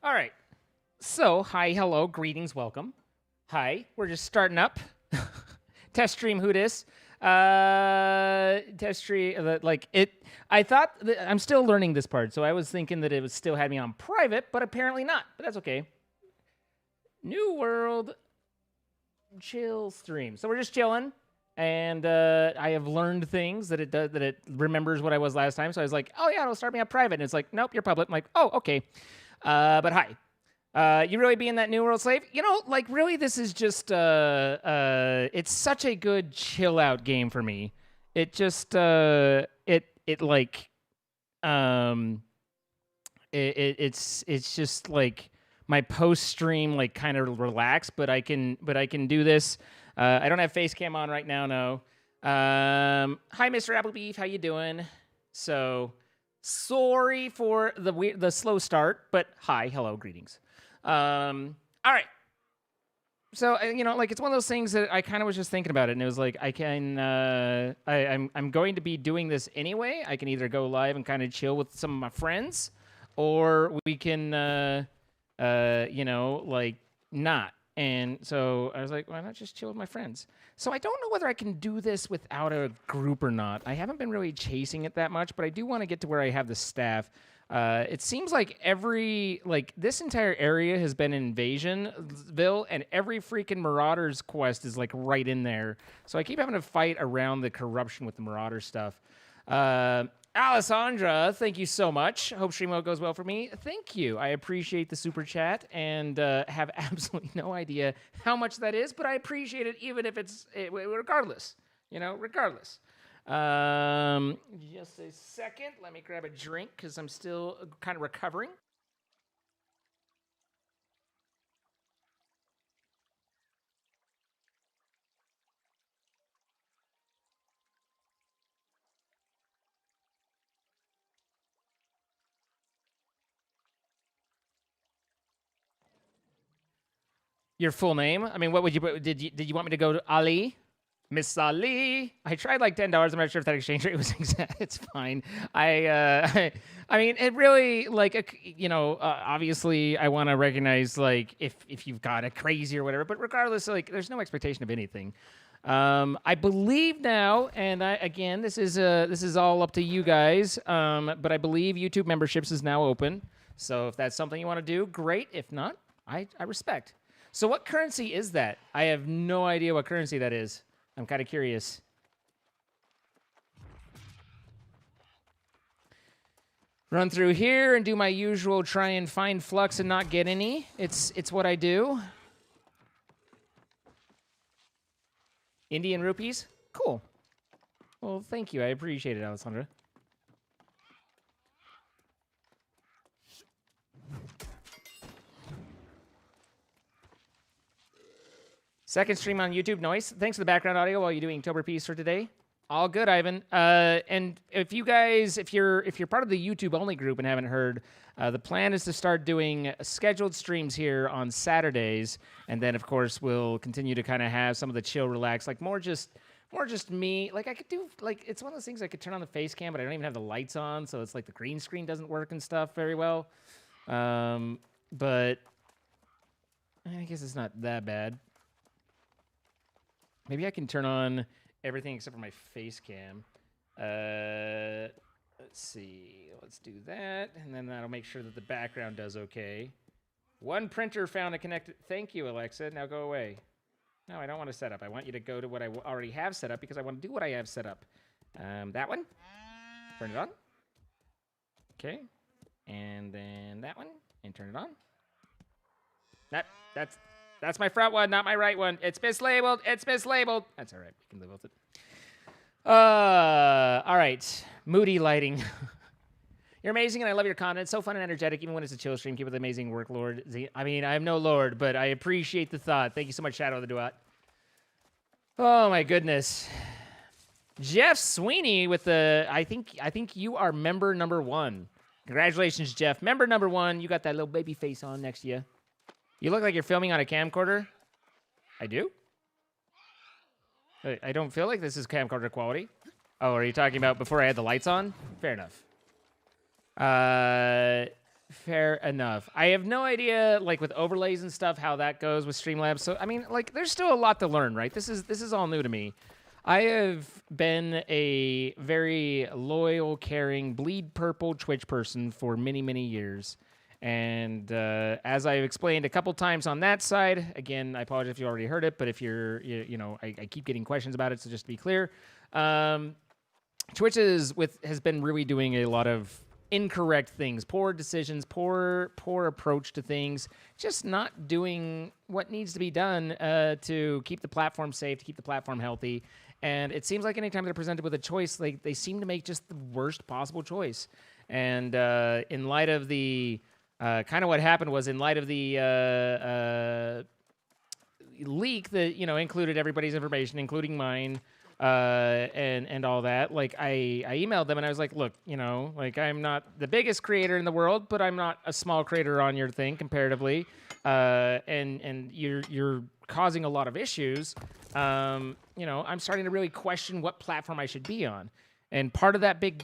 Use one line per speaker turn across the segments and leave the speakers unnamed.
All right. So, hi, hello, greetings, welcome. Hi, we're just starting up. Test stream, who dis? Test stream, like it. I thought I'm still learning this part, so I was thinking that it was still had me on private, but apparently not. But that's okay. New world, chill stream. So we're just chilling, and I have learned things that it does, that it remembers what I was last time. So I was like, oh yeah, it'll start me on private, and it's like, nope, you're public. I'm like, oh okay. But hi. You really being that New World Slave? You know, like really, this is just it's such a good chill out game for me. It just it's just like my post stream like kind of relax, but I can do this. I don't have face cam on right now. No. Hi, Mr. Applebeef, how you doing? So sorry for the slow start, but hi, hello, greetings. All right. So you know, like it's one of those things that I kind of was just thinking about it, and it was like I can, I'm going to be doing this anyway. I can either go live and kind of chill with some of my friends, or we can, you know, like not. And so I was like, why not just chill with my friends? So I don't know whether I can do this without a group or not. I haven't been really chasing it that much, but I do want to get to where I have the staff. It seems like this entire area has been Invasionville, and every freaking Marauders quest is like right in there. So I keep having to fight around the corruption with the Marauder stuff. Alissandra, thank you so much. Hope stream goes well for me. Thank you. I appreciate the super chat and have absolutely no idea how much that is, but I appreciate it even if it's regardless. You know, regardless. Just a second. Let me grab a drink because I'm still kind of recovering. Your full name? I mean, what would you did you want me to go to Ali? Miss Ali. I tried like $10. I'm not sure if that exchange rate was exact. It's fine. I mean, it really like you know. Obviously, I want to recognize like if you've got a crazy or whatever. But regardless, like there's no expectation of anything. I believe now, and again, this is all up to you guys. But I believe YouTube memberships is now open. So if that's something you want to do, great. If not, I respect. So what currency is that? I have no idea what currency that is. I'm kind of curious. Run through here and do my usual try and find flux and not get any. It's what I do. Indian rupees? Cool. Well, thank you. I appreciate it, Alessandra. Second stream on YouTube, noise. Thanks for the background audio while you're doing Inktober piece for today. All good, Ivan. And if you guys, if you're part of the YouTube only group and haven't heard, the plan is to start doing scheduled streams here on Saturdays, and then of course we'll continue to kind of have some of the chill, relax, like more just me. Like I could do, like it's one of those things I could turn on the face cam, but I don't even have the lights on, so it's like the green screen doesn't work and stuff very well. But I guess it's not that bad. Maybe I can turn on everything except for my face cam. Let's see. Let's do that, and then that'll make sure that the background does okay. One printer found a connected. Thank you, Alexa. Now go away. No, I don't want to set up. I want you to go to what I already have set up because I want to do what I have set up. That one. Turn it on. Okay. And then that one. And turn it on. That's my front one, not my right one. It's mislabeled. It's mislabeled. That's all right. We can live with it. All right. Moody lighting. You're amazing, and I love your content. So fun and energetic, even when it's a chill stream. Keep up the amazing work, Lord. I mean, I am no Lord, but I appreciate the thought. Thank you so much, ShadowOfTheDuat. Oh, my goodness. Jeff Sweeney with the, I think you are member number 1. Congratulations, Jeff. Member number 1. You got that little baby face on next to you. You look like you're filming on a camcorder. I do? I don't feel like this is camcorder quality. Oh, are you talking about before I had the lights on? Fair enough. Fair enough. I have no idea, like with overlays and stuff, how that goes with Streamlabs. So I mean, like, there's still a lot to learn, right? This is all new to me. I have been a very loyal, caring, bleed purple Twitch person for many, many years. And as I've explained a couple times on that side, again, I apologize if you already heard it, but if you know, I keep getting questions about it, so just to be clear, Twitch has been really doing a lot of incorrect things, poor decisions, poor approach to things, just not doing what needs to be done to keep the platform safe, to keep the platform healthy. And it seems like anytime they're presented with a choice, like they seem to make just the worst possible choice. And in light of the kind of what happened was in light of the leak that included everybody's information, including mine. And all that. Like I emailed them and I was like, look, like I'm not the biggest creator in the world, but I'm not a small creator on your thing comparatively. And you're causing a lot of issues. I'm starting to really question what platform I should be on. And part of that big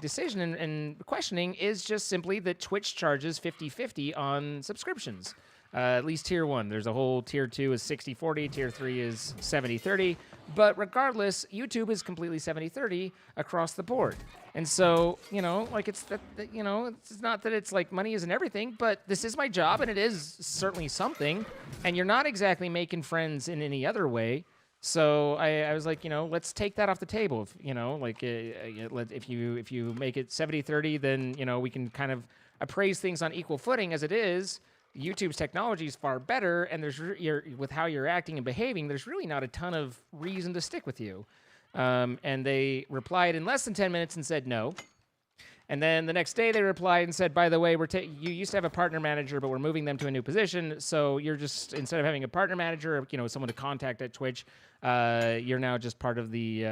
decision and questioning is just simply that Twitch charges 50/50 on subscriptions. At least tier 1. There's a whole tier 2 is 60/40, tier 3 is 70/30. But regardless, YouTube is completely 70/30 across the board. And so, like it's it's not that it's like money isn't everything, but this is my job and it is certainly something. And you're not exactly making friends in any other way. So I was like, let's take that off the table. If you make it 70/30, then, we can kind of appraise things on equal footing as it is. YouTube's technology is far better, and with how you're acting and behaving, there's really not a ton of reason to stick with you. And they replied in less than 10 minutes and said no. And then the next day they replied and said, by the way, you used to have a partner manager, but we're moving them to a new position. So you're just, instead of having a partner manager, someone to contact at Twitch, you're now just part of the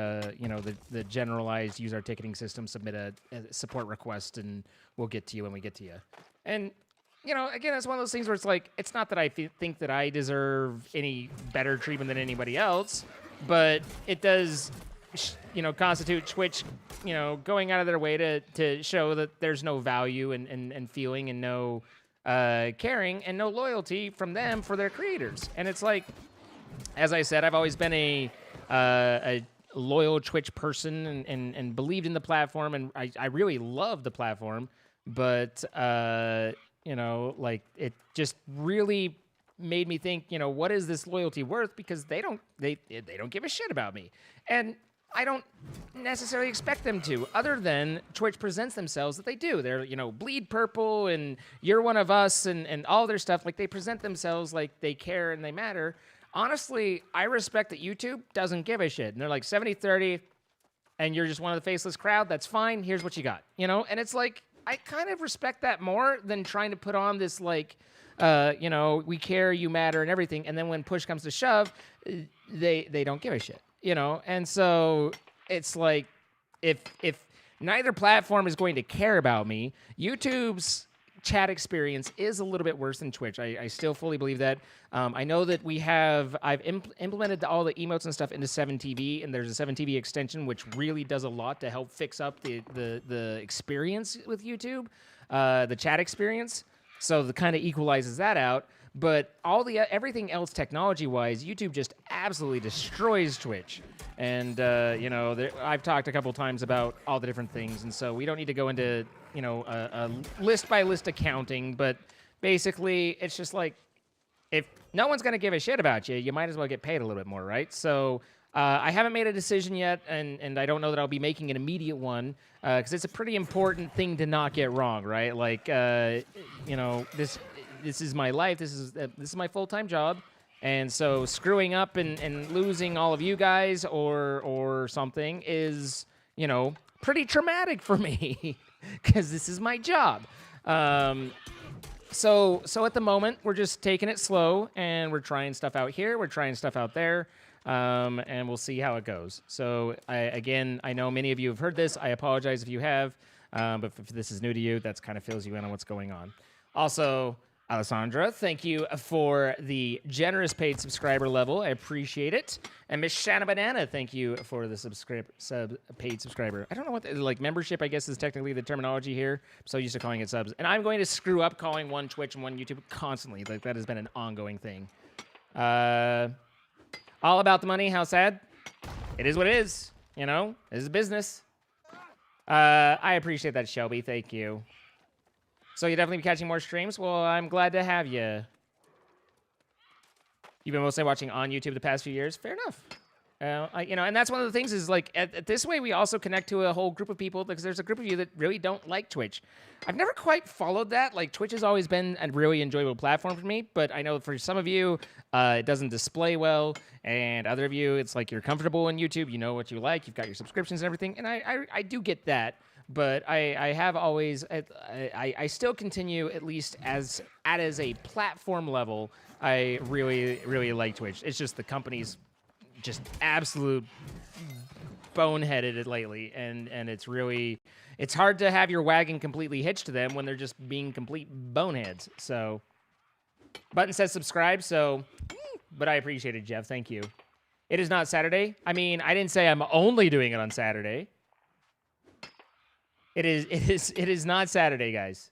generalized user ticketing system. Submit a support request, and we'll get to you when we get to you. And again, that's one of those things where it's like, it's not that I think that I deserve any better treatment than anybody else, but it does, constitute Twitch, going out of their way to show that there's no value and feeling and no caring and no loyalty from them for their creators. And it's like, as I said, I've always been a loyal Twitch person and believed in the platform, and I really love the platform, but like it just really made me think, what is this loyalty worth? Because they don't give a shit about me. And I don't necessarily expect them to, other than Twitch presents themselves that they do. They're, bleed purple and you're one of us and all their stuff. Like they present themselves like they care and they matter. Honestly, I respect that YouTube doesn't give a shit. And they're like 70/30 and you're just one of the faceless crowd. That's fine. Here's what you got, and it's like, I kind of respect that more than trying to put on this, like, we care, you matter, and everything. And then when push comes to shove, they don't give a shit, And so it's like, if neither platform is going to care about me, YouTube's chat experience is a little bit worse than Twitch. I still fully believe that. I know that I've implemented all the emotes and stuff into 7TV, and there's a 7TV extension which really does a lot to help fix up the experience with YouTube, the chat experience. So the kind of equalizes that out. But everything else technology-wise, YouTube just absolutely destroys Twitch. And I've talked a couple times about all the different things, and so we don't need to go into a list-by-list accounting. But basically, it's just like, if no one's going to give a shit about you, you might as well get paid a little bit more, right? So I haven't made a decision yet, and I don't know that I'll be making an immediate one, because it's a pretty important thing to not get wrong, right? Like, this is my life. This is my full-time job, and so screwing up and losing all of you guys or something is, pretty traumatic for me, because this is my job. So at the moment, we're just taking it slow, and we're trying stuff out here. We're trying stuff out there, and we'll see how it goes. So, I know many of you have heard this. I apologize if you have, but if this is new to you, that's kind of fills you in on what's going on. Also, Alissandra, thank you for the generous paid subscriber level. I appreciate it. And Miss Shanna Banana, thank you for the paid subscriber. I don't know what like membership, I guess, is technically the terminology here. I'm so used to calling it subs. And I'm going to screw up calling one Twitch and one YouTube constantly. Like that has been an ongoing thing. All about the money. How sad? It is what it is. You know, this is business. I appreciate that, Shelby. Thank you. So you'll definitely be catching more streams? Well, I'm glad to have you. You've been mostly watching on YouTube the past few years? Fair enough. You know, and that's one of the things is, like, at this way, we also connect to a whole group of people because there's a group of you that really don't like Twitch. I've never quite followed that. Like, Twitch has always been a really enjoyable platform for me, but I know for some of you, it doesn't display well, and other of you, it's like you're comfortable in YouTube, you know what you like, you've got your subscriptions and everything, and I do get that. But I have always, I still continue, at least as a platform level, I really like Twitch. It's just the company's just absolute boneheaded lately, and it's hard to have your wagon completely hitched to them when they're just being complete boneheads. So, Button says subscribe, so, but I appreciate it, Jeff. Thank you. It is not Saturday. I mean, I didn't say I'm only doing it on Saturday. It is not Saturday, guys.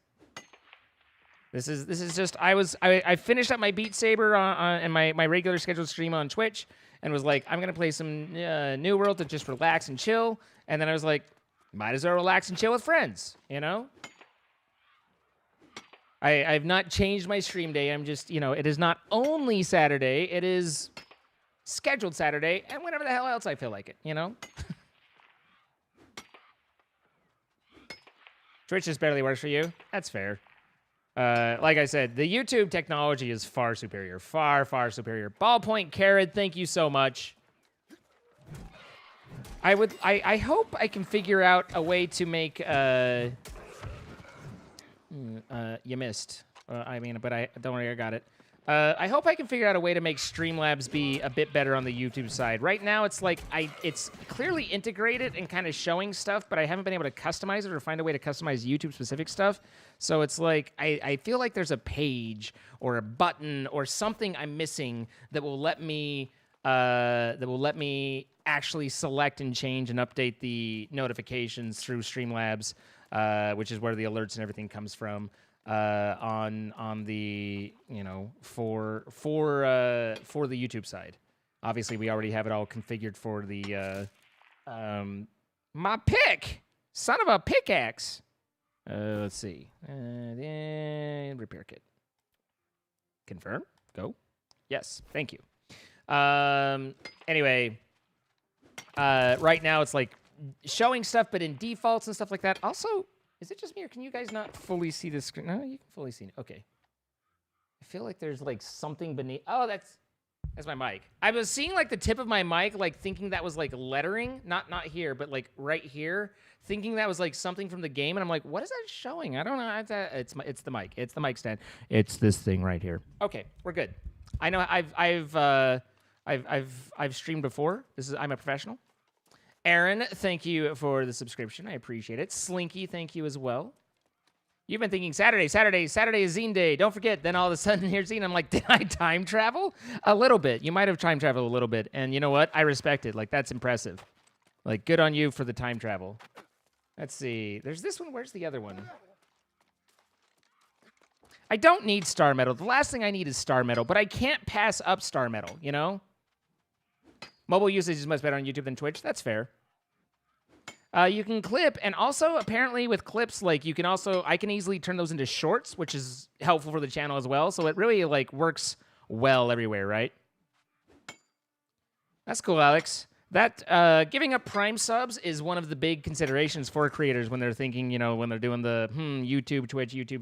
This is just I finished up my Beat Saber on my regular scheduled stream on Twitch and was like, I'm gonna play some New World to just relax and chill, and then I was like, might as well relax and chill with friends, you know. I've not changed my stream day. I'm just, you know, it is not only Saturday. It is scheduled Saturday and whenever the hell else I feel like it, you know. Twitch just barely works for you. That's fair. Like I said, the YouTube technology is far superior. Far, far superior. ballpointcarrot, thank you so much. I hope I can figure out a way to make, you missed. I mean, but don't worry, I got it. I hope I can figure out a way to make Streamlabs be a bit better on the YouTube side. Right now, it's like, it's clearly integrated and kind of showing stuff, but I haven't been able to customize it or find a way to customize YouTube-specific stuff. So it's like, I feel like there's a page or a button or something I'm missing that will let me actually select and change and update the notifications through Streamlabs, which is where the alerts and everything comes from. On the, you know, for the YouTube side. Obviously, we already have it all configured for the my pick, son of a pickaxe. Let's see, repair kit. Confirm. Go. Yes. Thank you. Anyway, right now it's like showing stuff, but in defaults and stuff like that. Also. Is it just me, or can you guys not fully see the screen? No, you can fully see it. Okay. I feel like there's, like, something beneath. Oh, that's my mic. I was seeing, like, the tip of my mic, like, thinking that was, like, lettering. Not here, but, like, right here. Thinking that was, like, something from the game. And I'm like, what is that showing? I don't know. It's the mic. It's the mic stand. It's this thing right here. Okay, we're good. I know I've streamed before. I'm a professional. Aaron, thank you for the subscription. I appreciate it. Slynnkie, thank you as well. You've been thinking Saturday is Zine Day. Don't forget. Then all of a sudden, here's Zine. I'm like, did I time travel? A little bit. You might have time traveled a little bit. And you know what? I respect it. Like, that's impressive. Like, good on you for the time travel. Let's see. There's this one. Where's the other one? I don't need Star Medal. The last thing I need is Star Medal. But I can't pass up Star Medal, you know? Mobile usage is much better on YouTube than Twitch. That's fair. You can clip, and also apparently with clips, like I can easily turn those into shorts, which is helpful for the channel as well. So it really like works well everywhere, right? That's cool, Alex. That giving up Prime subs is one of the big considerations for creators when they're thinking, you know, when they're doing the YouTube,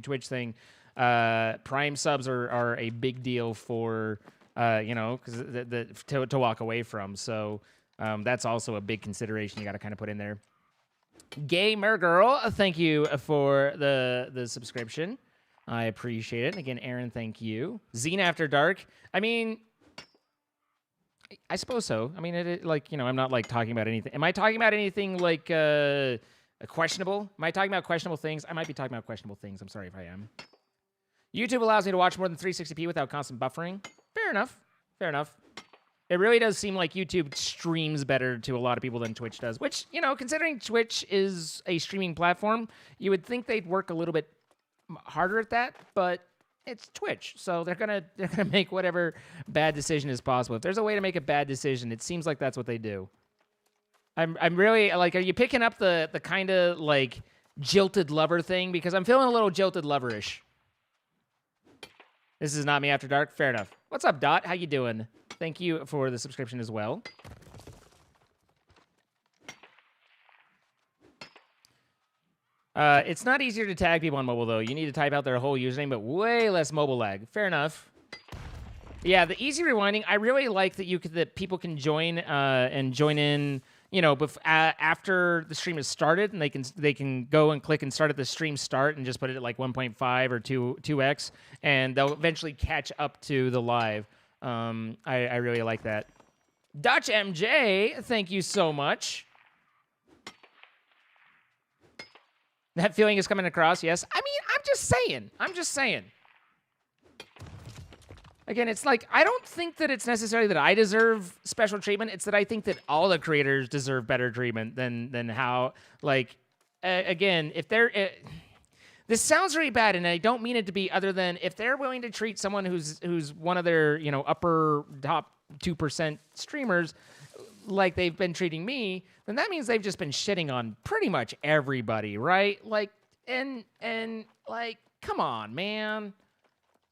Twitch thing. Prime subs are a big deal for. You know, because to walk away from. So that's also a big consideration you got to kind of put in there. Gamer Girl, thank you for the subscription. I appreciate it. Again, Aaron, thank you. Zine After Dark. I mean, I suppose so. I mean, like, you know, I'm not like talking about anything. Am I talking about anything like questionable? Am I talking about questionable things? I might be talking about questionable things. I'm sorry if I am. YouTube allows me to watch more than 360p without constant buffering. Fair enough. Fair enough. It really does seem like YouTube streams better to a lot of people than Twitch does, which, you know, considering Twitch is a streaming platform, you would think they'd work a little bit harder at that, but it's Twitch, so they're gonna make whatever bad decision is possible. If there's a way to make a bad decision, it seems like that's what they do. I'm really, like, are you picking up the kind of, like, jilted lover thing? Because I'm feeling a little jilted loverish. This is not me after dark. Fair enough. What's up, Dot? How you doing? Thank you for the subscription as well. It's not easier to tag people on mobile, though. You need to type out their whole username, but way less mobile lag. Fair enough. Yeah, the easy rewinding, I really like that people can join and join in, you know, after the stream is started, and they can go and click and start at the stream start and just put it at like 1.5 or 2x, and they'll eventually catch up to the live. I really like that. DutchMJ, thank you so much. That feeling is coming across, yes. I mean, I'm just saying. Again, it's like, I don't think that it's necessarily that I deserve special treatment. It's that I think that all the creators deserve better treatment than how, like, again, if they're... this sounds really bad, and I don't mean it to be, other than if they're willing to treat someone who's one of their, you know, upper top 2% streamers like they've been treating me, then that means they've just been shitting on pretty much everybody, right? Like, and like, come on, man.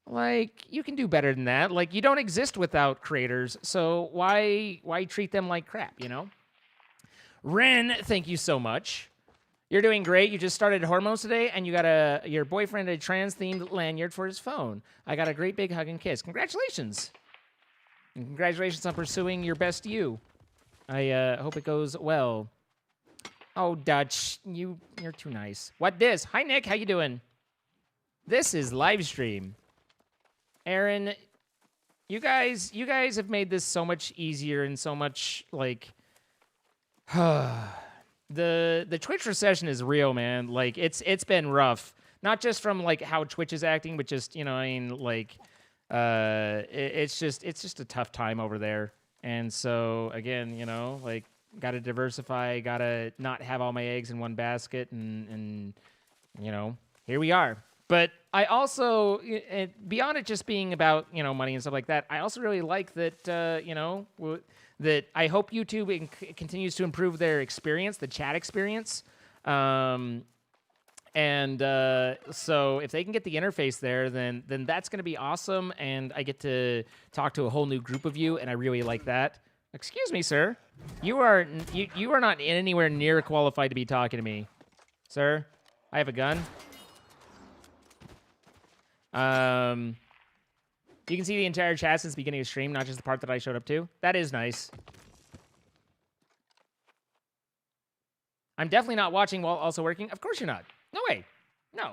Like, you can do better than that. Like, you don't exist without creators, so why treat them like crap, you know? Rin, thank you so much. You're doing great. You just started hormones today, and you got your boyfriend a trans-themed lanyard for his phone. I got a great big hug and kiss. Congratulations. And congratulations on pursuing your best you. I hope it goes well. Oh, Dutch, you're too nice. What this? Hi, Nick. How you doing? This is live stream. Aaron, you guys have made this so much easier and so much, like, the Twitch recession is real, man. Like, it's been rough. Not just from, like, how Twitch is acting, but just, you know, I mean, like, it's just a tough time over there. And so, again, you know, like, gotta diversify, gotta not have all my eggs in one basket, and you know, here we are. But I also, beyond it just being about, you know, money and stuff like that, I also really like that, you know, that I hope YouTube continues to improve their experience, the chat experience. So if they can get the interface there, then that's going to be awesome, and I get to talk to a whole new group of you, and I really like that. Excuse me, sir. You are not anywhere near qualified to be talking to me, sir. I have a gun. You can see the entire chat since the beginning of the stream, not just the part that I showed up to. That is nice. I'm definitely not watching while also working. Of course you're not. No way. No.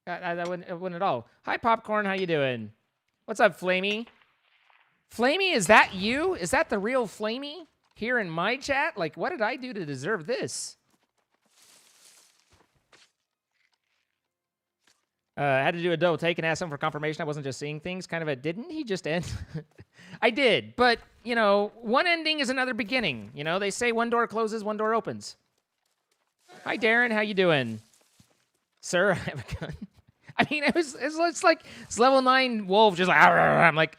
That wouldn't at all. Hi, Popcorn. How you doing? What's up, Flamey? Flamey, is that you? Is that the real Flamey here in my chat? Like, what did I do to deserve this? I had to do a double take and ask him for confirmation I wasn't just seeing things. Kind of a, didn't he just end? I did, but, you know, one ending is another beginning. You know, they say one door closes, one door opens. Hi, Darren. How you doing? Sir, I have a gun. I mean, it's like, it's level 9 wolf just like, I'm like,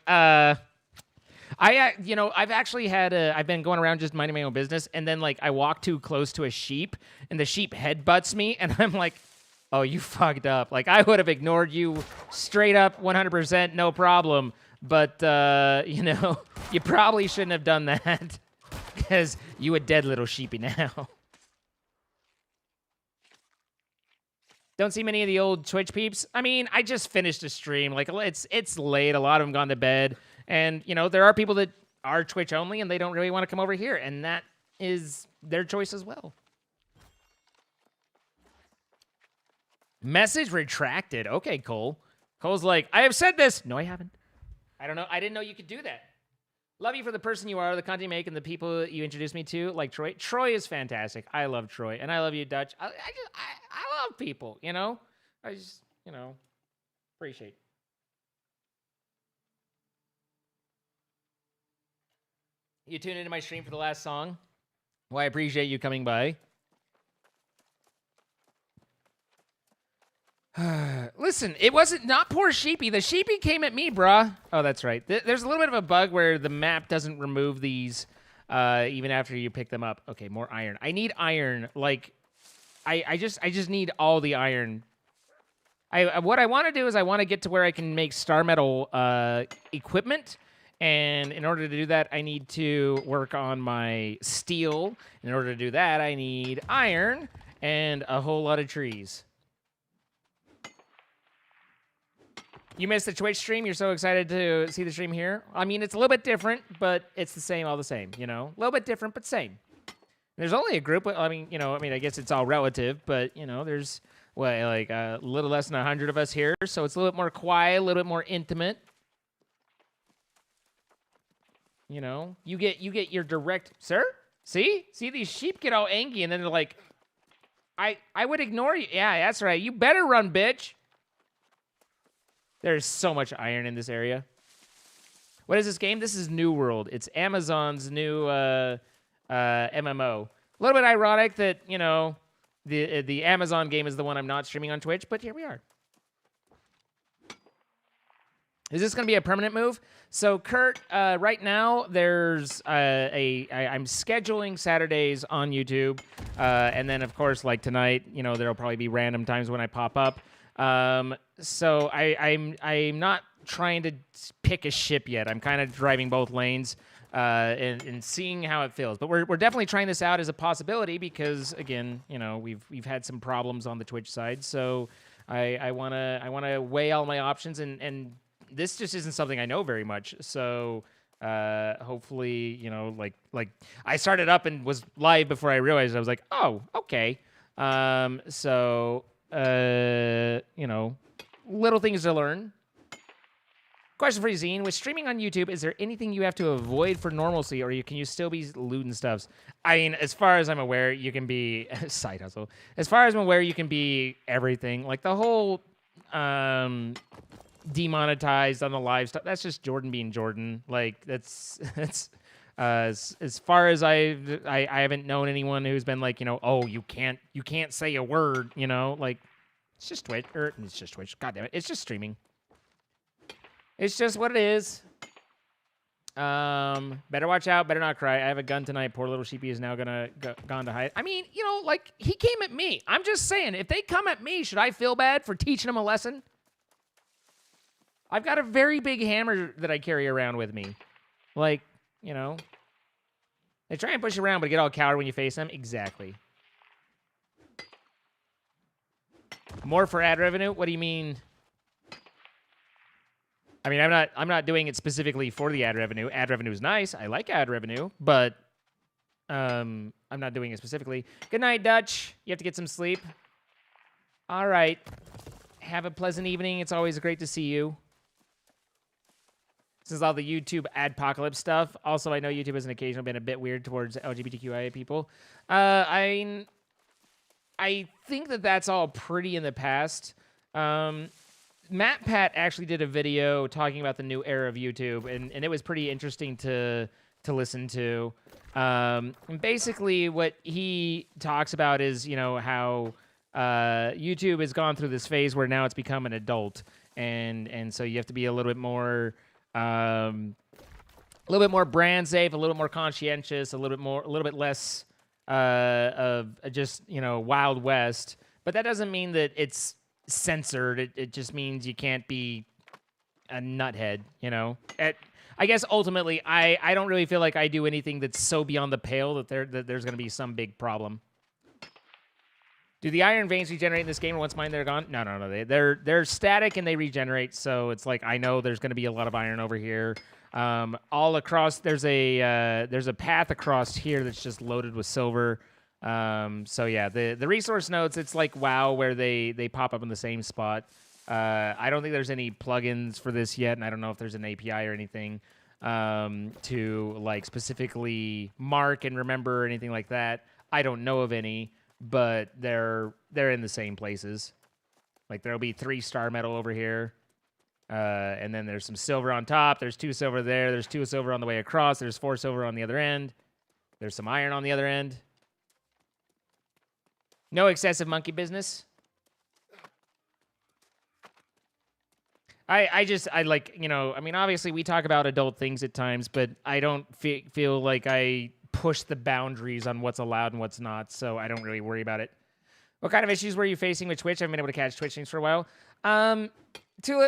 you know, I've actually had I've been going around just minding my own business, and then, like, I walk too close to a sheep, and the sheep headbutts me, and I'm like, oh, you fucked up. Like, I would have ignored you straight up 100%, no problem. But, you know, you probably shouldn't have done that, because you a dead little sheepy now. Don't see many of the old Twitch peeps. I mean, I just finished a stream. Like, it's late. A lot of them gone to bed. And, you know, there are people that are Twitch only, and they don't really want to come over here. And that is their choice as well. Message retracted. Okay, Cole. Cole's like, I have said this. No, I haven't. I don't know. I didn't know you could do that. Love you for the person you are, the content you make, and the people you introduced me to, like Troy. Troy is fantastic. I love Troy, and I love you, Dutch. I love people, you know? I just, you know. Appreciate it. You tuned into my stream for the last song. Well, I appreciate you coming by. Listen, it wasn't not poor Sheepy. The Sheepy came at me, bruh. Oh, that's right. There's a little bit of a bug where the map doesn't remove these even after you pick them up. Okay, more iron. I need iron. Like, I just need all the iron. What I want to do is I want to get to where I can make star metal equipment. And in order to do that, I need to work on my steel. In order to do that, I need iron and a whole lot of trees. You missed the Twitch stream. You're so excited to see the stream here. I mean, it's a little bit different, but it's the same, all the same, you know? A little bit different, but same. There's only a group. I mean, I guess it's all relative, but, you know, there's, like a little less than 100 of us here. So it's a little bit more quiet, a little bit more intimate. You know, you get your direct, sir? See, these sheep get all angry, and then they're like, I would ignore you. Yeah, that's right. You better run, bitch. There's so much iron in this area. What is this game? This is New World. It's Amazon's new MMO. A little bit ironic that, you know, the Amazon game is the one I'm not streaming on Twitch, but here we are. Is this going to be a permanent move? So, Kurt, right now, there's I'm scheduling Saturdays on YouTube. And then, of course, like tonight, you know, there'll probably be random times when I pop up. So I'm not trying to pick a ship yet. I'm kind of driving both lanes and seeing how it feels. But we're definitely trying this out as a possibility because, again, you know, we've had some problems on the Twitch side. So I wanna weigh all my options and this just isn't something I know very much. So hopefully, you know, like I started up and was live before I realized I was like, oh, okay. You know, little things to learn. Question for you, Zine. With streaming on YouTube, is there anything you have to avoid for normalcy, or can you still be looting stuffs? I mean, as far as I'm aware, you can be side hustle. As far as I'm aware, you can be everything. Like the whole demonetized on the live stuff. That's just Jordan being Jordan. Like that's as far as I haven't known anyone who's been like, you know, oh, you can't say a word, you know, like it's just Twitch, or it's just Twitch. God damn it, it's just streaming. It's just what it is. Better watch out. Better not cry. I have a gun tonight. Poor little sheepy is now gone to hide. I mean, you know, like he came at me. I'm just saying, if they come at me, should I feel bad for teaching them a lesson? I've got a very big hammer that I carry around with me. Like, you know, they try and push you around, but get all coward when you face them. Exactly. More for ad revenue? What do you mean? I mean, I'm not doing it specifically for the ad revenue. Ad revenue is nice. I like ad revenue, but I'm not doing it specifically. Good night, Dutch. You have to get some sleep. All right. Have a pleasant evening. It's always great to see you. This is all the YouTube adpocalypse stuff. Also, I know YouTube has occasionally been a bit weird towards LGBTQIA people. I think that's all pretty in the past. Matt Pat actually did a video talking about the new era of YouTube, and it was pretty interesting to listen to. And basically, what he talks about is, you know, how YouTube has gone through this phase where now it's become an adult, and so you have to be a little bit more brand safe, a little bit more conscientious, a little bit less of just, you know, Wild West. But that doesn't mean that it's censored. It just means you can't be a nuthead, you know. I guess ultimately, I don't really feel like I do anything that's so beyond the pale that there's going to be some big problem. Do the iron veins regenerate in this game once mine they're gone? No. They're static and they regenerate. So it's like I know there's going to be a lot of iron over here. All across there's a path across here that's just loaded with silver. So yeah, the resource nodes, it's like WoW where they pop up in the same spot. I don't think there's any plugins for this yet, and I don't know if there's an API or anything to like specifically mark and remember or anything like that. I don't know of any, but they're in the same places. Like there'll be 3-star metal over here. And then there's some silver on top. There's 2 silver there. There's 2 silver on the way across. There's 4 silver on the other end. There's some iron on the other end. No excessive monkey business. I like, you know, I mean, obviously we talk about adult things at times, but I don't feel like I push the boundaries on what's allowed and what's not, so I don't really worry about it. What kind of issues were you facing with Twitch? I haven't been able to catch Twitch things for a while.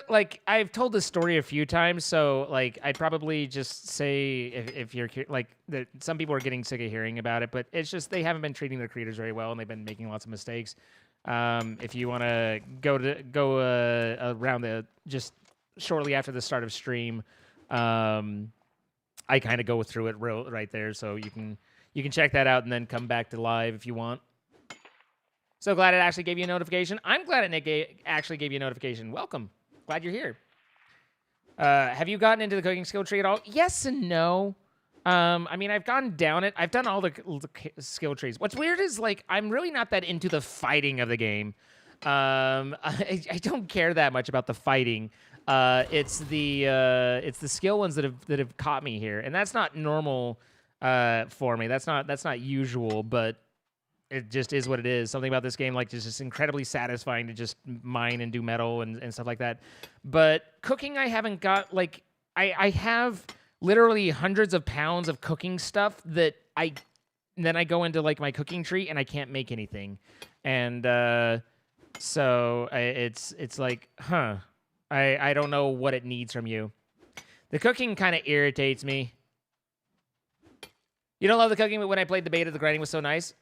Like, I've told this story a few times, so, like, I'd probably just say, if you're, like, some people are getting sick of hearing about it, but it's just they haven't been treating their creators very well, and they've been making lots of mistakes. If you want to go around just shortly after the start of stream, I kind of go through it right there, so you can check that out and then come back to live if you want. So glad it actually gave you a notification. I'm glad it actually gave you a notification. Welcome. Glad you're here. Have you gotten into the cooking skill tree at all? Yes and no. I mean, I've gone down it. I've done all the skill trees. What's weird is, like, I'm really not that into the fighting of the game. I don't care that much about the fighting. It's the skill ones that have caught me here, and that's not normal for me. That's not usual, but it just is what it is. Something about this game, like, is just incredibly satisfying to just mine and do metal and stuff like that. But cooking, I haven't got, like, I have literally hundreds of pounds of cooking stuff that then I go into, like, my cooking tree and I can't make anything. And so it's like, huh, I don't know what it needs from you. The cooking kind of irritates me. You don't love the cooking, but when I played the beta, the grinding was so nice.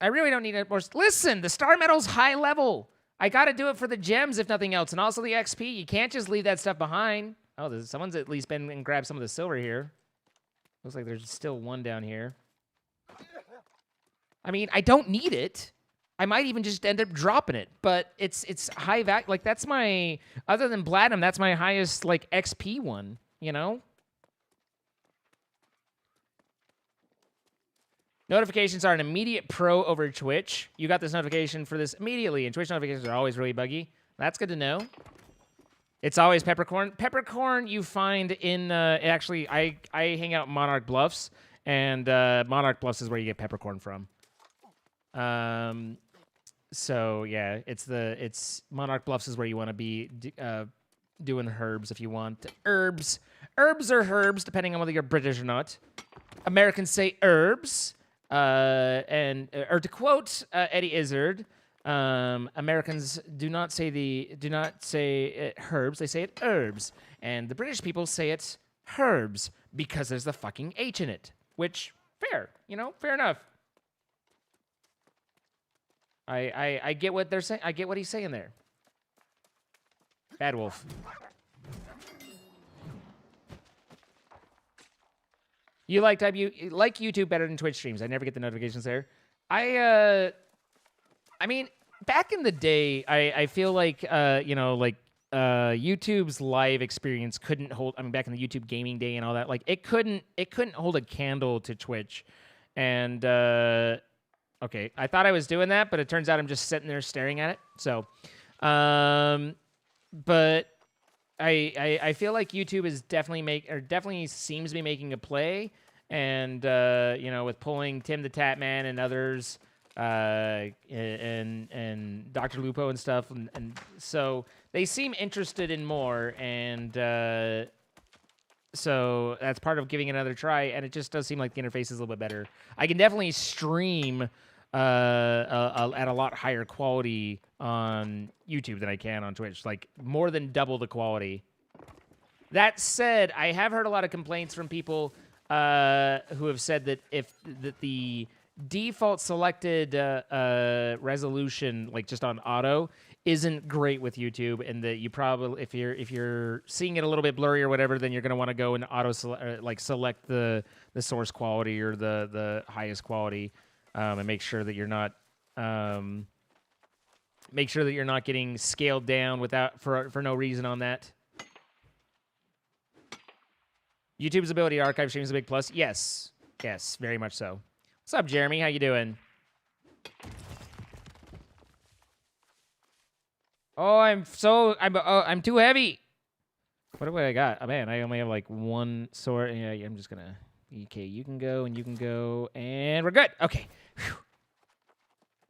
I really don't need it more. Listen, the star medal's high level. I got to do it for the gems, if nothing else, and also the XP. You can't just leave that stuff behind. Oh, someone's at least been and grabbed some of the silver here. Looks like there's still one down here. I mean, I don't need it. I might even just end up dropping it, but it's high value. Like, that's my, other than platinum, that's my highest, like, XP one, you know? Notifications are an immediate pro over Twitch. You got this notification for this immediately, and Twitch notifications are always really buggy. That's good to know. It's always peppercorn. Peppercorn you find in, actually, I hang out in Monarch Bluffs, and Monarch Bluffs is where you get peppercorn from. So, yeah, it's Monarch Bluffs is where you want to be doing herbs if you want. Herbs. Herbs or herbs, depending on whether you're British or not. Americans say herbs. Or to quote Eddie Izzard, Americans do not say it herbs, they say it herbs, and the British people say it herbs because there's the fucking H in it. Which, fair, you know, fair enough. I get what they're saying. I get what he's saying there. Bad Wolf. You like YouTube better than Twitch streams. I never get the notifications there. I mean, back in the day, I feel like you know, like YouTube's live experience couldn't hold. I mean, back in the YouTube gaming day and all that, like it couldn't hold a candle to Twitch. And okay, I thought I was doing that, but it turns out I'm just sitting there staring at it. So, but I feel like YouTube is definitely seems to be making a play, and you know, with pulling Tim the Tatman and others, and Dr. Lupo and stuff, and so they seem interested in more, and so that's part of giving it another try, and it just does seem like the interface is a little bit better. I can definitely stream at a lot higher quality on YouTube than I can on Twitch, like more than double the quality. That said, I have heard a lot of complaints from people who have said that that the default selected resolution, like just on auto, isn't great with YouTube, and that you probably, if you're seeing it a little bit blurry or whatever, then you're going to want to go and auto select the source quality or the highest quality, and make sure that you're not getting scaled down for no reason on that. YouTube's ability to archive streams is a big plus. Yes, very much so. What's up, Jeremy? How you doing? Oh, I'm too heavy. What do I got? Oh man, I only have like one sword. Yeah, I'm just gonna. Okay, you can go and you can go, and we're good. Okay. Whew.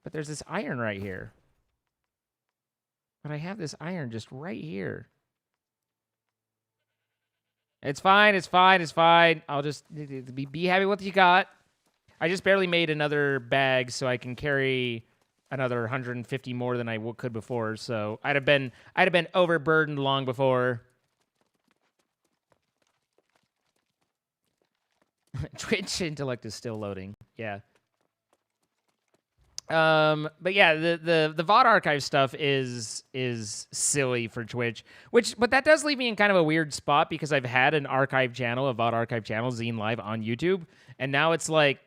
But there's this iron right here. But I have this iron just right here. It's fine. It's fine. It's fine. I'll just be happy with what you got. I just barely made another bag so I can carry another 150 more than I could before. So I'd have been overburdened long before. Twitch intellect is still loading. Yeah. But yeah, the VOD archive stuff is silly for Twitch, but that does leave me in kind of a weird spot because I've had an archive channel, a VOD archive channel, Zine Live on YouTube, and now it's like,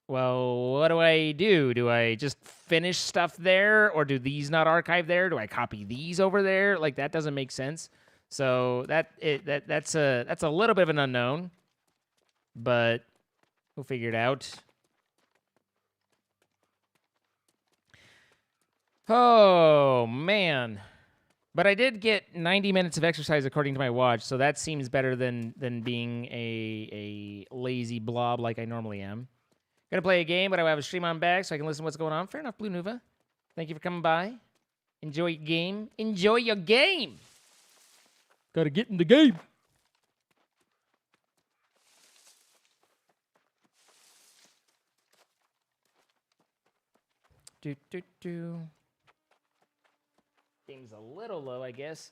well, what do I do? Do I just finish stuff there, or do these not archive there? Do I copy these over there? Like that doesn't make sense. So that's a little bit of an unknown, but we'll figure it out. Oh, man. But I did get 90 minutes of exercise according to my watch, so that seems better than being a lazy blob like I normally am. Gonna play a game, but I have a stream on back so I can listen to what's going on. Fair enough, Blue Nuva. Thank you for coming by. Enjoy your game. Enjoy your game! Gotta get in the game. Do. Game's a little low, I guess.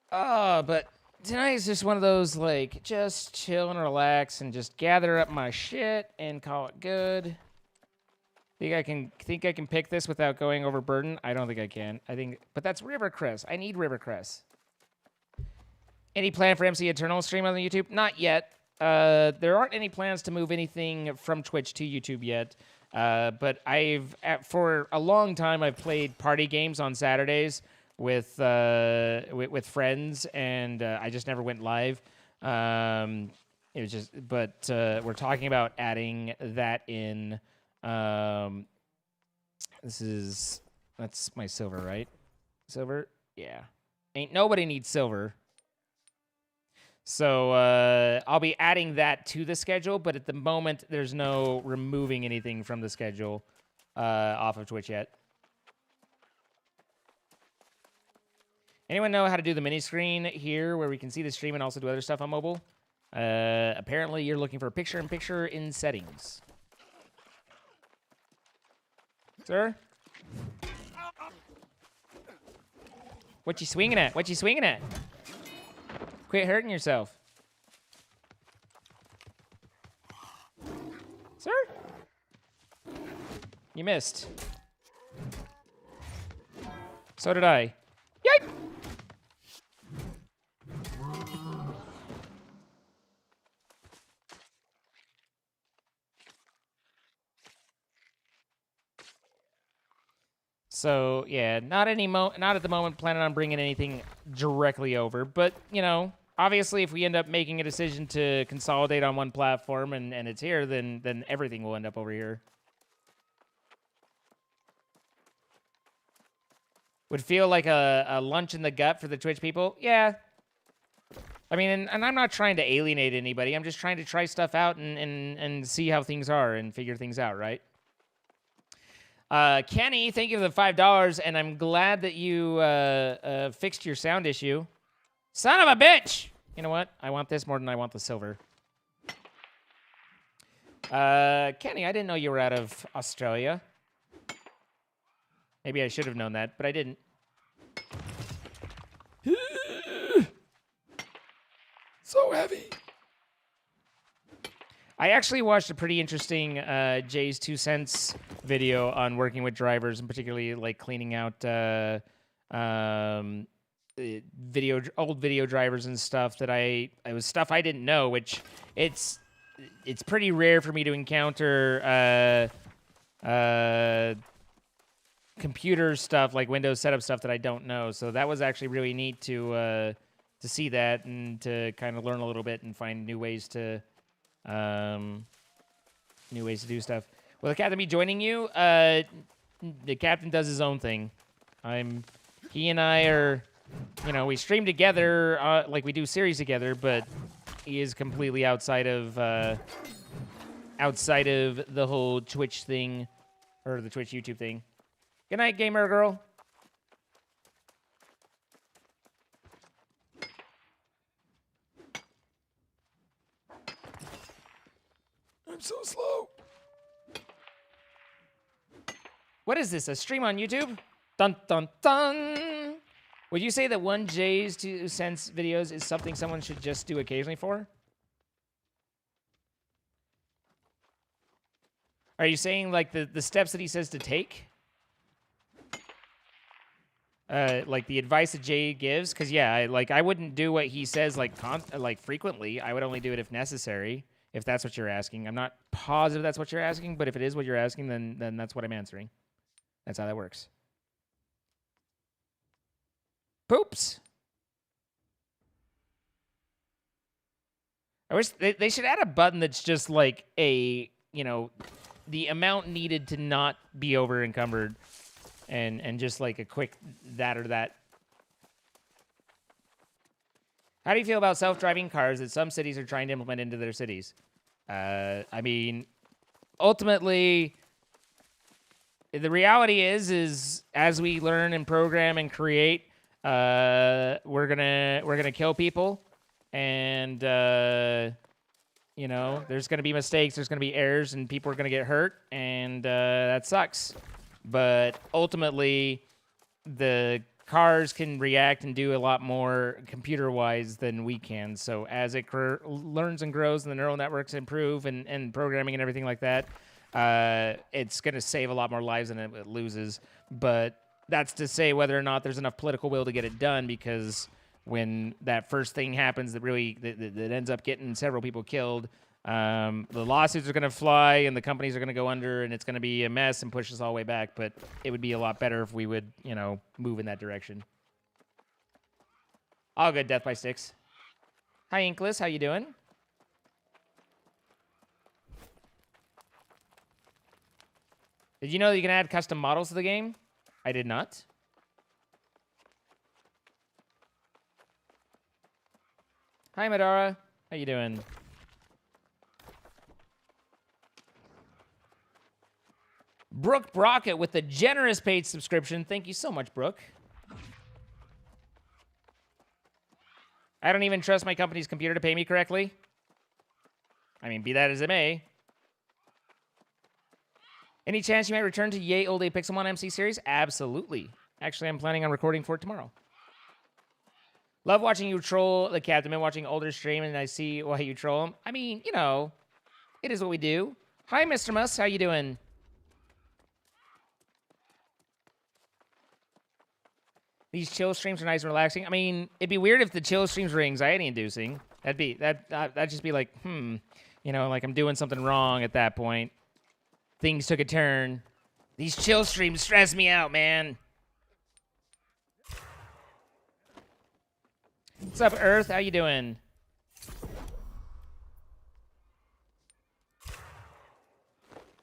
But tonight is just one of those, like, just chill and relax and just gather up my shit and call it good. Think I can pick this without going overburdened? I don't think I can. But that's Rivercrest. I need Rivercrest. Any plan for MC Eternal stream on the YouTube? Not yet. There aren't any plans to move anything from Twitch to YouTube yet. But for a long time, I've played party games on Saturdays with friends, and I just never went live. It was just, but we're talking about adding that in. That's my silver, right? Silver, yeah. Ain't nobody needs silver. So I'll be adding that to the schedule, but at the moment, there's no removing anything from the schedule off of Twitch yet. Anyone know how to do the mini screen here where we can see the stream and also do other stuff on mobile? Apparently, you're looking for a picture-in-picture in settings. Sir? What you swinging at? What you swinging at? Quit hurting yourself. Sir? You missed. So did I. Yipe! So, yeah, not at the moment planning on bringing anything directly over, but, you know, obviously, if we end up making a decision to consolidate on one platform and it's here, then everything will end up over here. Would feel like a lunch in the gut for the Twitch people? Yeah. I mean, and I'm not trying to alienate anybody. I'm just trying to try stuff out and see how things are and figure things out, right? Kenny, thank you for the $5, and I'm glad that you fixed your sound issue. Son of a bitch! You know what? I want this more than I want the silver. Kenny, I didn't know you were out of Australia. Maybe I should have known that, but I didn't. So heavy. I actually watched a pretty interesting Jay's 2 cents video on working with drivers, and particularly like cleaning out old video drivers and stuff that it was stuff I didn't know, which it's pretty rare for me to encounter computer stuff like Windows setup stuff that I don't know. So that was actually really neat to see that and to kind of learn a little bit and find new ways to do stuff. Will the cat be joining you? the captain does his own thing. He and I are, you know, we stream together, like we do series together, but he is completely outside of the whole Twitch thing, or the Twitch YouTube thing. Good night, gamer girl. I'm so slow. What is this, a stream on YouTube? Dun, dun, dun. Would you say that 1J's 2 cents videos is something someone should just do occasionally for? Are you saying, like, the steps that he says to take? Like, the advice that Jay gives? Because, yeah, I wouldn't do what he says, like, frequently. I would only do it if necessary, if that's what you're asking. I'm not positive that's what you're asking, but if it is what you're asking, then that's what I'm answering. That's how that works. Poops. I wish they should add a button that's just like a, you know, the amount needed to not be over encumbered, and just like a quick that or that. How do you feel about self-driving cars that some cities are trying to implement into their cities? I mean, ultimately, the reality is as we learn and program and create, we're gonna kill people, and you know, there's gonna be mistakes, there's gonna be errors, and people are gonna get hurt, and that sucks. But ultimately, the cars can react and do a lot more computer-wise than we can. So as it learns and grows, and the neural networks improve, and programming and everything like that, it's gonna save a lot more lives than it loses. But that's to say whether or not there's enough political will to get it done, because when that first thing happens that really that ends up getting several people killed, the lawsuits are going to fly and the companies are going to go under, and it's going to be a mess and push us all the way back. But it would be a lot better if we would, you know, move in that direction. All good, Death by Sticks. Hi, Inkless. How you doing? Did you know that you can add custom models to the game? I did not. Hi, Madara. How you doing? Brook Brockett with the generous paid subscription. Thank you so much, Brooke. I don't even trust my company's computer to pay me correctly. I mean, be that as it may. Any chance you might return to Yay Old Day Pixelmon MC series? Absolutely. Actually, I'm planning on recording for it tomorrow. Love watching you troll the captain. Been watching older stream, and I see why you troll him. I mean, you know, it is what we do. Hi, Mr. Mus. How you doing? These chill streams are nice and relaxing. I mean, it'd be weird if the chill streams were anxiety-inducing. That'd just be like, you know, like I'm doing something wrong at that point. Things took a turn. These chill streams stress me out, man. What's up, Earth? How you doing?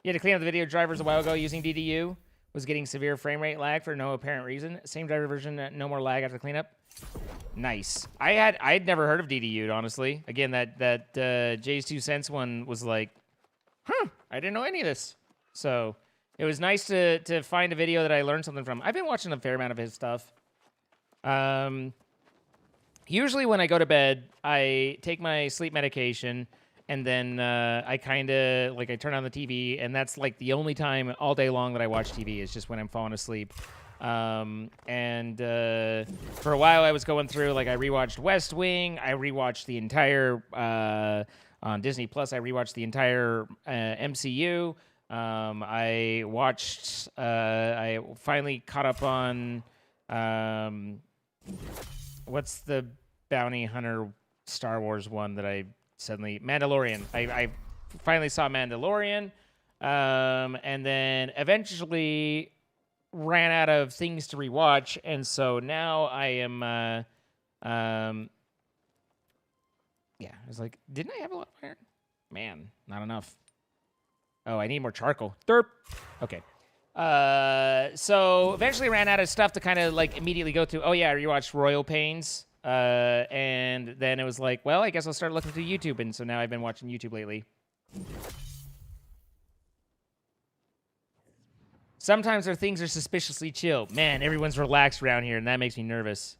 You had to clean up the video drivers a while ago using DDU. Was getting severe frame rate lag for no apparent reason. Same driver version, no more lag after cleanup. Nice. I'd never heard of DDU, honestly. Again, that Jay's 2 cents one was like, I didn't know any of this. So it was nice to find a video that I learned something from. I've been watching a fair amount of his stuff. Usually when I go to bed, I take my sleep medication, and then I kind of, like, I turn on the TV, and that's, like, the only time all day long that I watch TV is just when I'm falling asleep. For a while, I was going through, like, I rewatched West Wing. I rewatched the entire, on Disney Plus, I rewatched the entire MCU. I finally caught up on, what's the bounty hunter Star Wars one that I suddenly... Mandalorian. I finally saw Mandalorian, and then eventually ran out of things to rewatch, and so now I am... yeah, I was like, didn't I have a lot of iron? Man, not enough. Oh, I need more charcoal. Derp. Okay. So eventually ran out of stuff to kind of like immediately go through. Oh yeah, I rewatched Royal Pains. And then it was like, well, I guess I'll start looking through YouTube. And so now I've been watching YouTube lately. Sometimes their things are suspiciously chill. Man, everyone's relaxed around here, and that makes me nervous.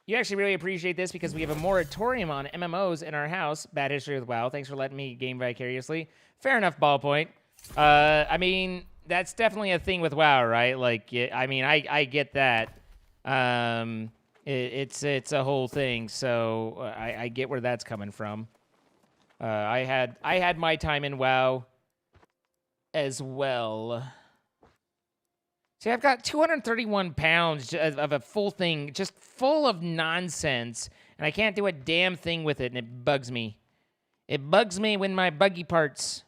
You actually really appreciate this because we have a moratorium on MMOs in our house. Bad history with WoW. Thanks for letting me game vicariously. Fair enough, Ballpoint. I mean, that's definitely a thing with WoW, right? Like, I mean, I get that. It's a whole thing, so I get where that's coming from. I had my time in WoW as well. See, I've got 231 pounds of a full thing, just full of nonsense, and I can't do a damn thing with it, and it bugs me. It bugs me when my buggy parts.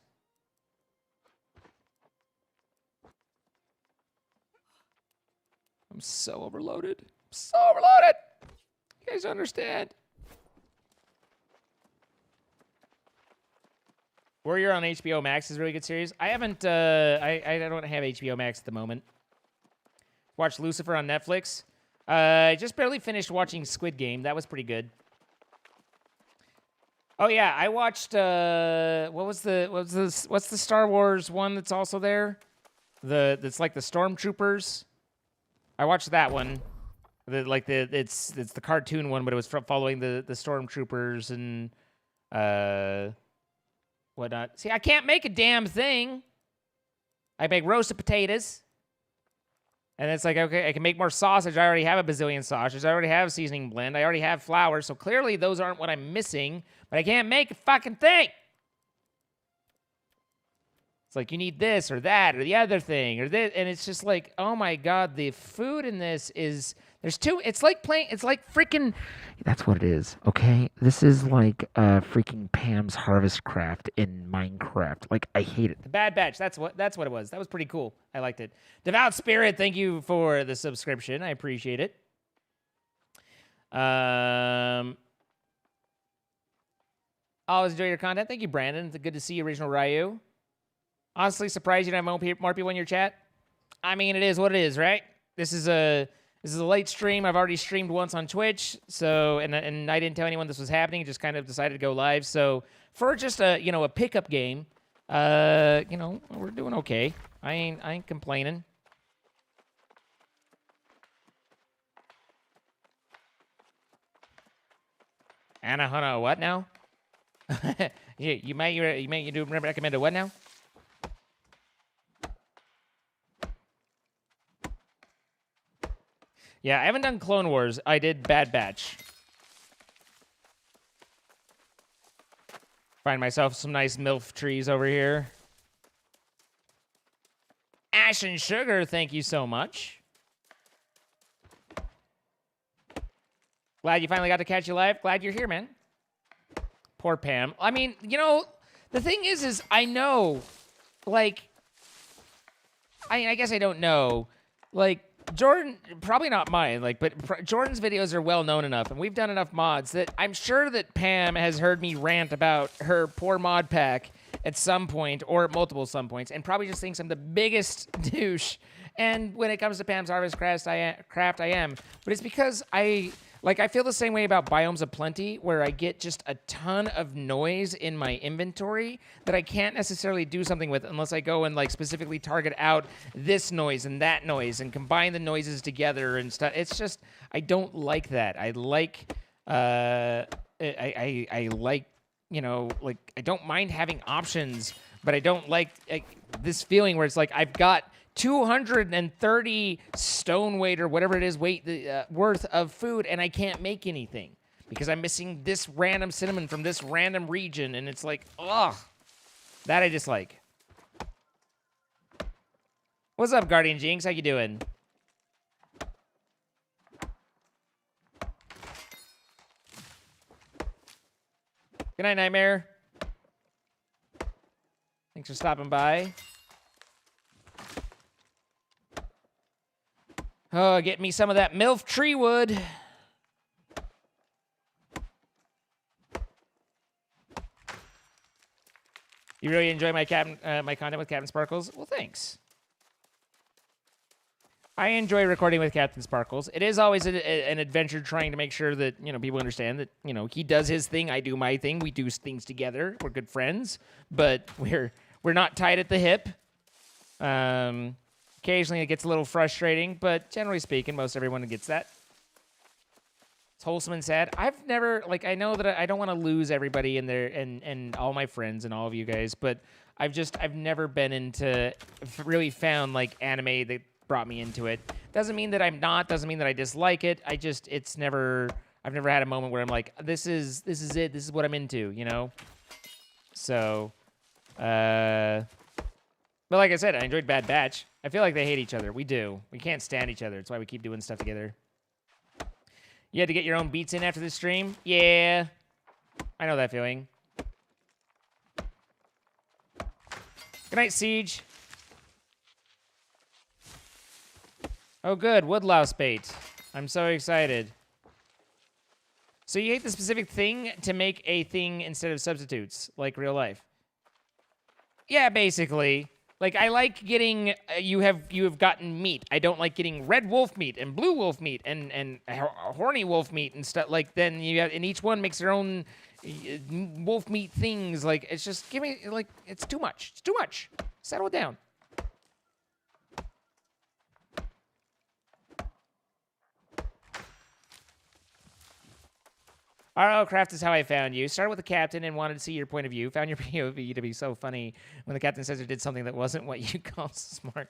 I'm so overloaded. I'm so overloaded. You guys don't understand. Warrior on HBO Max is a really good series. I haven't, I don't have HBO Max at the moment. Watched Lucifer on Netflix. I just barely finished watching Squid Game. That was pretty good. Oh yeah, I watched what's the Star Wars one that's also there? That's like the Stormtroopers. I watched that one. It's the cartoon one, but it was following the Stormtroopers and whatnot. See, I can't make a damn thing. I make roasted potatoes. And it's like, okay, I can make more sausage. I already have a bazillion sausages. I already have a seasoning blend. I already have flour. So clearly those aren't what I'm missing. But I can't make a fucking thing. It's like, you need this or that or the other thing or this. And it's just like, oh my God, the food in this is... There's two... It's like freaking... That's what it is, okay? This is like freaking Pam's Harvest Craft in Minecraft. Like, I hate it. The Bad Batch, that's what it was. That was pretty cool. I liked it. Devout Spirit, thank you for the subscription. I appreciate it. Always enjoy your content. Thank you, Brandon. It's good to see you, Original Ryu. Honestly, surprised you don't have more people in your chat. I mean, it is what it is, right? This is a late stream. I've already streamed once on Twitch, so and I didn't tell anyone this was happening. Just kind of decided to go live. So for just a pickup game, we're doing okay. I ain't complaining. Anna Hana, what now? you might do recommend a what now? Yeah, I haven't done Clone Wars. I did Bad Batch. Find myself some nice MILF trees over here. Ash and Sugar, thank you so much. Glad you finally got to catch you live. Glad you're here, man. Poor Pam. I mean, the thing is I know, like, I guess I don't know, like, Jordan, probably not mine, like, but Jordan's videos are well known enough, and we've done enough mods that I'm sure that Pam has heard me rant about her poor mod pack at some point, or at multiple some points, and probably just thinks I'm the biggest douche. And when it comes to Pam's Harvest Craft, I am. But it's because I feel the same way about Biomes of Plenty, where I get just a ton of noise in my inventory that I can't necessarily do something with unless I go and, like, specifically target out this noise and that noise and combine the noises together and stuff. It's just, I don't like that. I like, I like, I don't mind having options, but I don't like this feeling where it's like I've got 230 stone weight or whatever it is worth of food, and I can't make anything because I'm missing this random cinnamon from this random region, and it's like, ugh, that I dislike. What's up, Guardian Jinx? How you doing? Good night, Nightmare. Thanks for stopping by. Oh, get me some of that MILF tree wood. You really enjoy my my content with Captain Sparkles? Well, thanks. I enjoy recording with Captain Sparkles. It is always an adventure trying to make sure that, people understand that, he does his thing, I do my thing. We do things together. We're good friends, but we're not tied at the hip. Occasionally it gets a little frustrating, but generally speaking, most everyone gets that. It's wholesome and sad. I've never, I know that I don't want to lose everybody in there and all my friends and all of you guys, but I've never been into, really found, anime that brought me into it. Doesn't mean that I'm not, doesn't mean that I dislike it. I've never had a moment where I'm like, this is it, this is what I'm into, So, but like I said, I enjoyed Bad Batch. I feel like they hate each other. We do. We can't stand each other. That's why we keep doing stuff together. You had to get your own beats in after the stream? Yeah. I know that feeling. Good night, Siege. Oh, good. Woodlouse bait. I'm so excited. So you hate the specific thing to make a thing instead of substitutes, like real life? Yeah, basically. I like getting, you have gotten meat. I don't like getting red wolf meat and blue wolf meat and horny wolf meat and stuff. Then you have, and each one makes their own wolf meat things. It's just, give me, it's too much. It's too much. Settle it down. RL Craft is how I found you. Started with the captain and wanted to see your point of view. Found your POV to be so funny when the captain says it did something that wasn't what you call smart.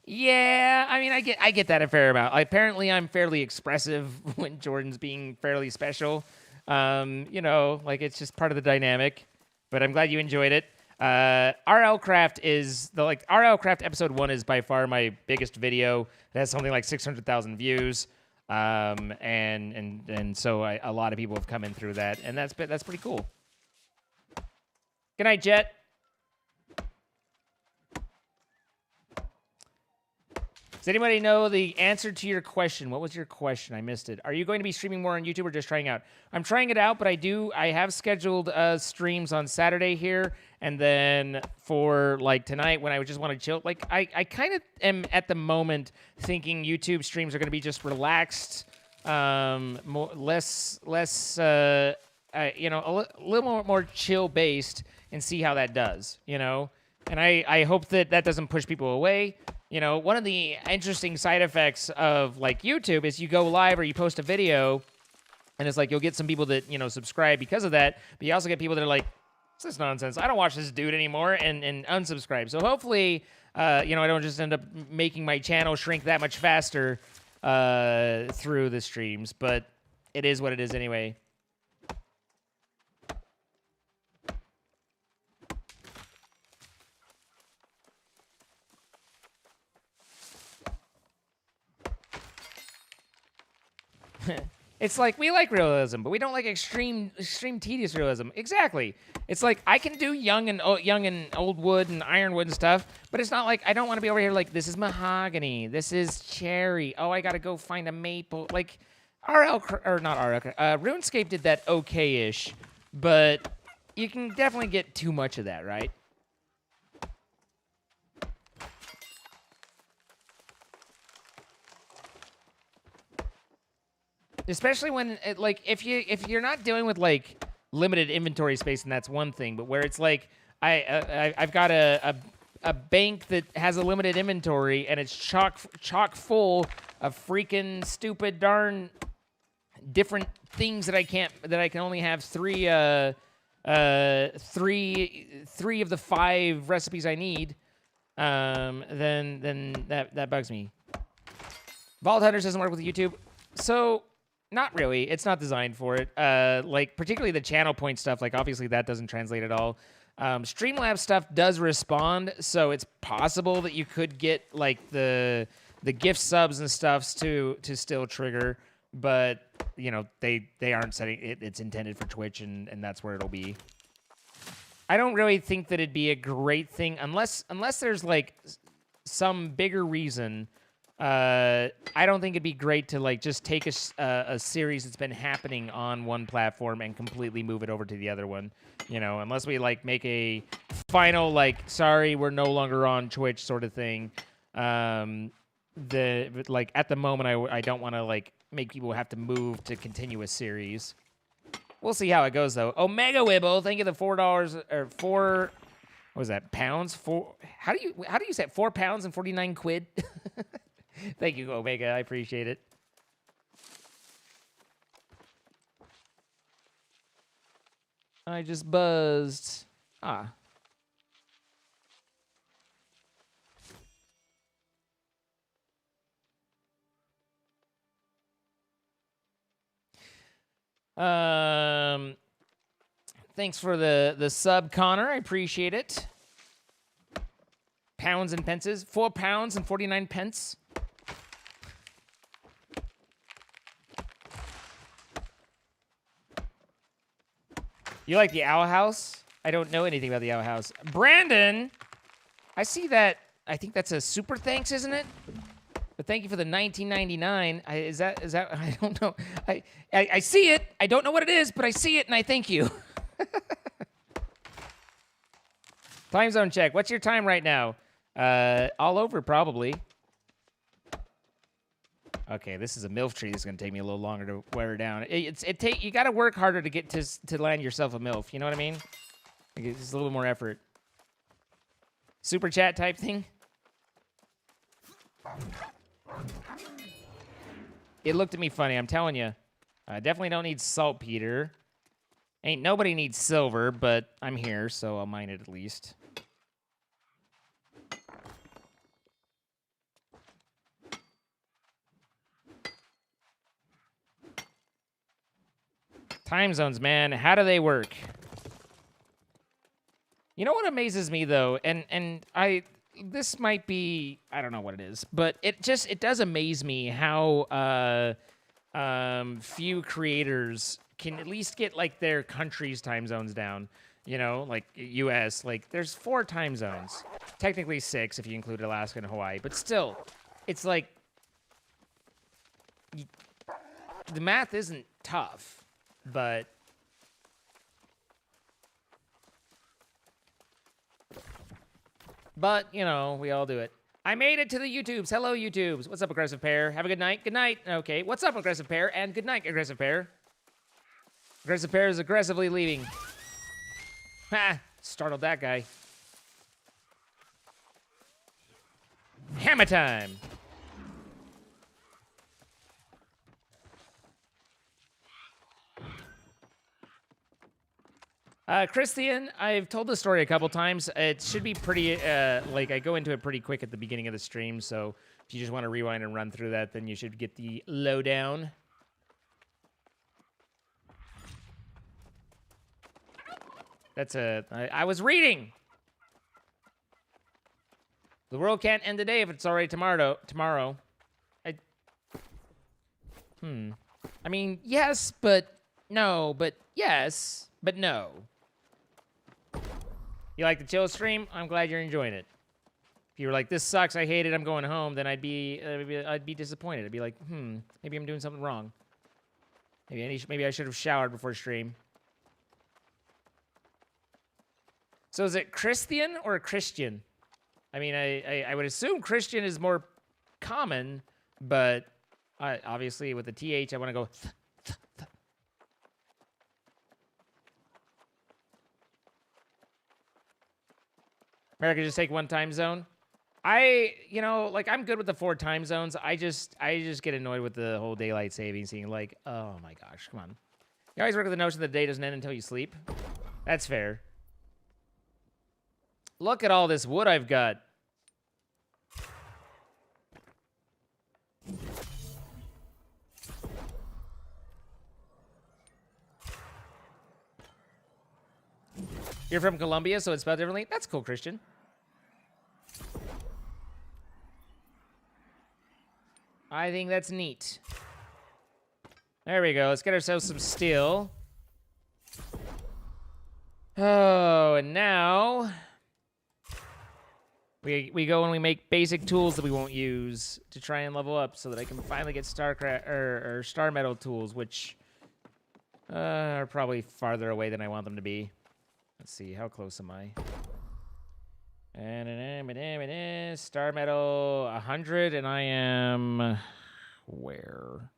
Yeah, I mean, I get that a fair amount. Apparently, I'm fairly expressive when Jordan's being fairly special. It's just part of the dynamic. But I'm glad you enjoyed it. RL Craft is RL Craft episode 1 is by far my biggest video. It has something like 600,000 views. And so a lot of people have come in through that, and that's pretty cool. Good night, Jet. Does anybody know the answer to your question? What was your question? I missed it. Are you going to be streaming more on YouTube or just trying out? I'm trying it out, but I have scheduled streams on Saturday here, and then for tonight when I just want to chill. I kind of am at the moment thinking YouTube streams are going to be just relaxed, less a little more chill based, and see how that does. And I hope that doesn't push people away. One of the interesting side effects of YouTube is you go live or you post a video, and it's you'll get some people that subscribe because of that, but you also get people that are like, "What's this nonsense? I don't watch this dude anymore," and unsubscribe. So hopefully, I don't just end up making my channel shrink that much faster through the streams. But it is what it is anyway. It's we like realism, but we don't like extreme tedious realism. Exactly. It's I can do young and old wood and ironwood and stuff, but it's not I don't want to be over here this is mahogany, this is cherry. Oh, I gotta go find a maple. RuneScape did that okay-ish, but you can definitely get too much of that, right? Especially when if you're not dealing with limited inventory space, and that's one thing, but where it's I've got a bank that has a limited inventory and it's chock full of freaking stupid darn different things that I can only have three of the 5 recipes I need, then that bugs me. Vault Hunters doesn't work with YouTube, so. Not really. It's not designed for it. Particularly the channel point stuff, obviously that doesn't translate at all. Streamlabs stuff does respond, so it's possible that you could get, the gift subs and stuffs to still trigger, but, they aren't setting it. It's intended for Twitch, and that's where it'll be. I don't really think that it'd be a great thing unless there's, some bigger reason I don't think it'd be great to like just take a series that's been happening on one platform and completely move it over to the other one. You know, unless we like make a final like, sorry, we're no longer on Twitch sort of thing. Like at the moment, I don't want to like make people have to move to continue a series. We'll see how it goes though. Omega Wibble, thank you the $4 or 4. What was that? Pounds? How do you say it? 4 pounds and 49 quid? Thank you, Omega. I appreciate it. I just buzzed. Ah. Thanks for the sub, Connor. I appreciate it. Pounds and pences. 4 pounds and 49 pence. You like the Owl House? I don't know anything about the Owl House. Brandon, I see that. I think that's a super thanks, isn't it? But thank you for the $19.99. Is that? I don't know. I see it. I don't know what it is, but I see it and I thank you. Time zone check. What's your time right now? All over probably. Okay, this is a MILF tree. This is gonna take me a little longer to wear down. You gotta work harder to get to land yourself a MILF. You know what I mean? Like, it's just a little more effort. Super chat type thing. It looked at me funny. I'm telling you. I definitely don't need saltpeter. Ain't nobody needs silver, but I'm here, so I'll mine it at least. Time zones, man. How do they work? You know what amazes me though, and this might be, I don't know what it is, but it does amaze me how few creators can at least get like their country's time zones down. You know, like US, like there's 4 time zones. Technically 6 if you include Alaska and Hawaii, but still, it's like the math isn't tough. But you know, we all do it. I made it to the YouTubes. Hello, YouTubes. What's up, Aggressive Pair? Have a good night. Good night. Okay. What's up, Aggressive Pair? And good night, Aggressive Pair. Aggressive Pair is aggressively leaving. Ha! Startled that guy. Hammer time. Christian, I've told this story a couple times. It should be pretty, like, I go into it pretty quick at the beginning of the stream, so if you just want to rewind and run through that, then you should get the lowdown. That's I was reading! The world can't end today if it's already tomorrow. I mean, yes, but no, but yes, but no. You like the chill stream? I'm glad you're enjoying it. If you were like, this sucks, I hate it, I'm going home, then I'd be disappointed. I'd be like, maybe I'm doing something wrong. Maybe I should have showered before stream. So is it Christian or Christian? I mean, I would assume Christian is more common, but obviously with the TH, I want to go America, just take one time zone. You know, like I'm good with the 4 time zones. I just get annoyed with the whole daylight savings thing. Like, oh my gosh, come on. You always work with the notion that the day doesn't end until you sleep. That's fair. Look at all this wood I've got. You're from Colombia, so it's spelled differently? That's cool, Christian. I think that's neat. There we go. Let's get ourselves some steel. Oh, and now We go and we make basic tools that we won't use to try and level up so that I can finally get star metal tools, which are probably farther away than I want them to be. Let's see, how close am I? And star metal 100, and I am where?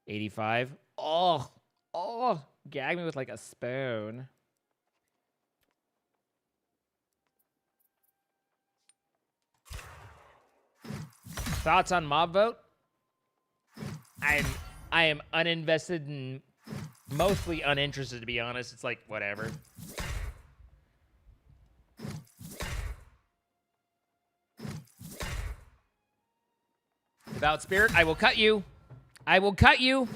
85. Oh, gag me with like a spoon. Thoughts on mob vote? I am uninvested and mostly uninterested, to be honest. It's like whatever. Devout Spirit, I will cut you. I will cut you.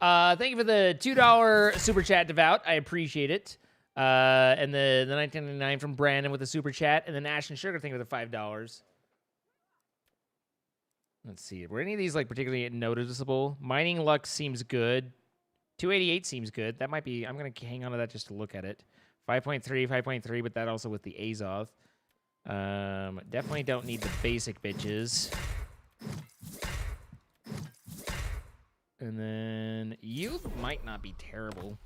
Thank you for the $2 super chat, Devout. I appreciate it. And the $19.99 from Brandon with the super chat, and then Ash and Sugar, thank you for the $5. Let's see. Were any of these like particularly noticeable? Mining Luck seems good. 288 seems good. That might be. I'm gonna hang on to that just to look at it. 5.3, but that also with the Azoth. Definitely don't need the basic bitches. And then yield might not be terrible.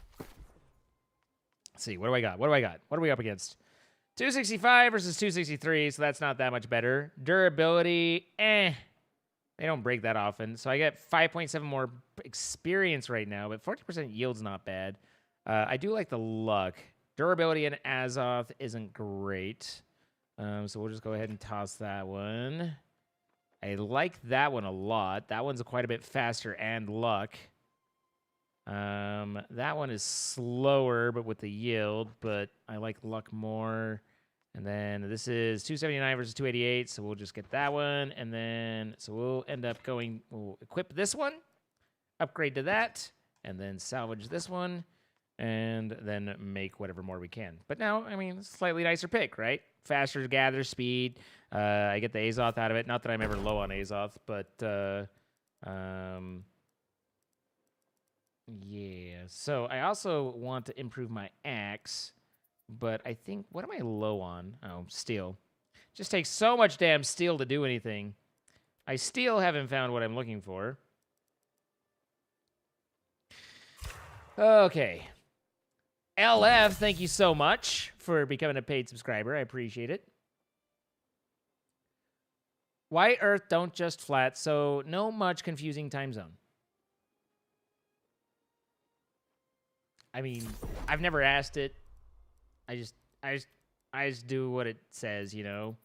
Let's see. What do I got? What are we up against? 265 versus 263, so that's not that much better. Durability, They don't break that often. So I get 5.7 more experience right now, but 40% yield's not bad. I do like the luck. Durability and Azoth isn't great. So we'll just go ahead and toss that one. I like that one a lot. That one's quite a bit faster and luck. That one is slower, but with the yield, but I like luck more. And then this is 279 versus 288, so we'll just get that one. And then, so we'll end up going, we'll equip this one, upgrade to that, and then salvage this one, and then make whatever more we can. But now, I mean, slightly nicer pick, right? Faster gather speed. I get the Azoth out of it. Not that I'm ever low on Azoth, but yeah. So I also want to improve my axe. But I think, what am I low on? Oh, steel. Just takes so much damn steel to do anything. I still haven't found what I'm looking for. Okay. LF, thank you so much for becoming a paid subscriber. I appreciate it. Why Earth don't just flat, so no much confusing time zone. I mean, I've never asked it. I just do what it says, you know.